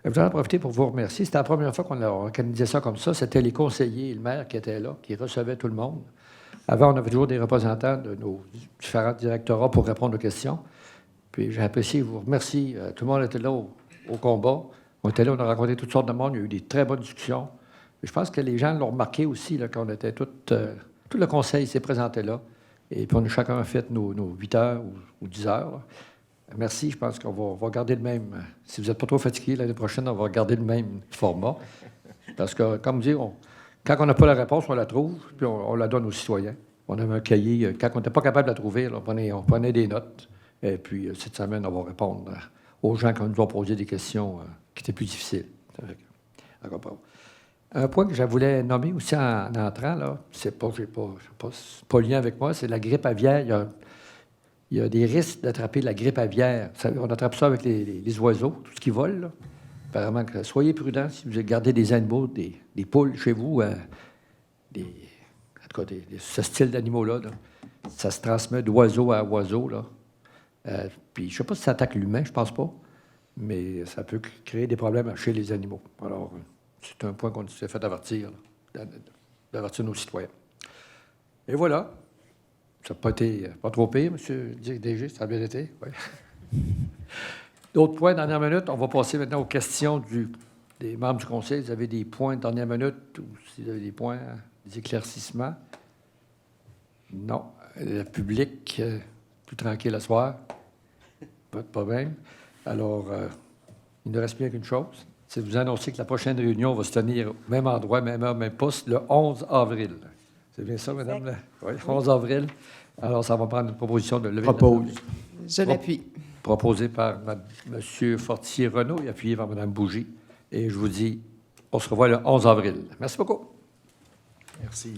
Je voudrais en profiter pour vous remercier. C'était la première fois qu'on a organisé ça comme ça. C'était les conseillers et le maire qui étaient là, qui recevaient tout le monde. Avant, on avait toujours des représentants de nos différents directorats pour répondre aux questions. Puis j'ai apprécié, je vous remercie. Tout le monde était là au combat. On était là, on a rencontré toutes sortes de monde. Il y a eu des très bonnes discussions. Et je pense que les gens l'ont remarqué aussi, là, quand on était tout le conseil s'est présenté là. Et puis on a chacun fait nos 8 heures ou 10 heures, là. Merci, je pense qu'on va garder le même. Si vous n'êtes pas trop fatigué, l'année prochaine, on va garder le même format. Parce que, comme dit, quand on n'a pas la réponse, on la trouve, puis on la donne aux citoyens. On avait un cahier. Quand on n'était pas capable de la trouver, là, on prenait des notes. Et puis, cette semaine, on va répondre aux gens qui nous ont posé des questions qui étaient plus difficiles. Un point que je voulais nommer aussi en entrant, là, c'est pas lien avec moi, c'est la grippe aviaire. Il y a des risques d'attraper la grippe aviaire. On attrape ça avec les oiseaux, tout ce qui vole, là. Apparemment, soyez prudents si vous gardez des animaux, des poules chez vous, en tout cas, ce style d'animaux-là, là. Ça se transmet d'oiseau à oiseau, là. Puis, je ne sais pas si ça attaque l'humain, je pense pas, mais ça peut créer des problèmes chez les animaux. Alors, c'est un point qu'on s'est fait avertir, d'avertir nos citoyens. Et voilà. Ça n'a pas été pas trop pire, M. DG, ça a bien été. Oui. D'autres points, dernière minute. On va passer maintenant aux questions des membres du conseil. Vous avez des points de dernière minute ou si vous avez des points, des éclaircissements? Non. Le public, plus tranquille ce soir. Pas de problème. Alors, il ne reste plus qu'une chose. C'est de vous annoncer que la prochaine réunion va se tenir au même endroit, même heure, même poste, le 11 avril. C'est bien ça, madame? Oui, 11 avril. Alors, ça va prendre une proposition de lever. Propose. Je l'appuie. Proposée par M. Fortier-Renaud et appuyée par Mme Bougie. Et je vous dis, on se revoit le 11 avril. Merci beaucoup. Merci.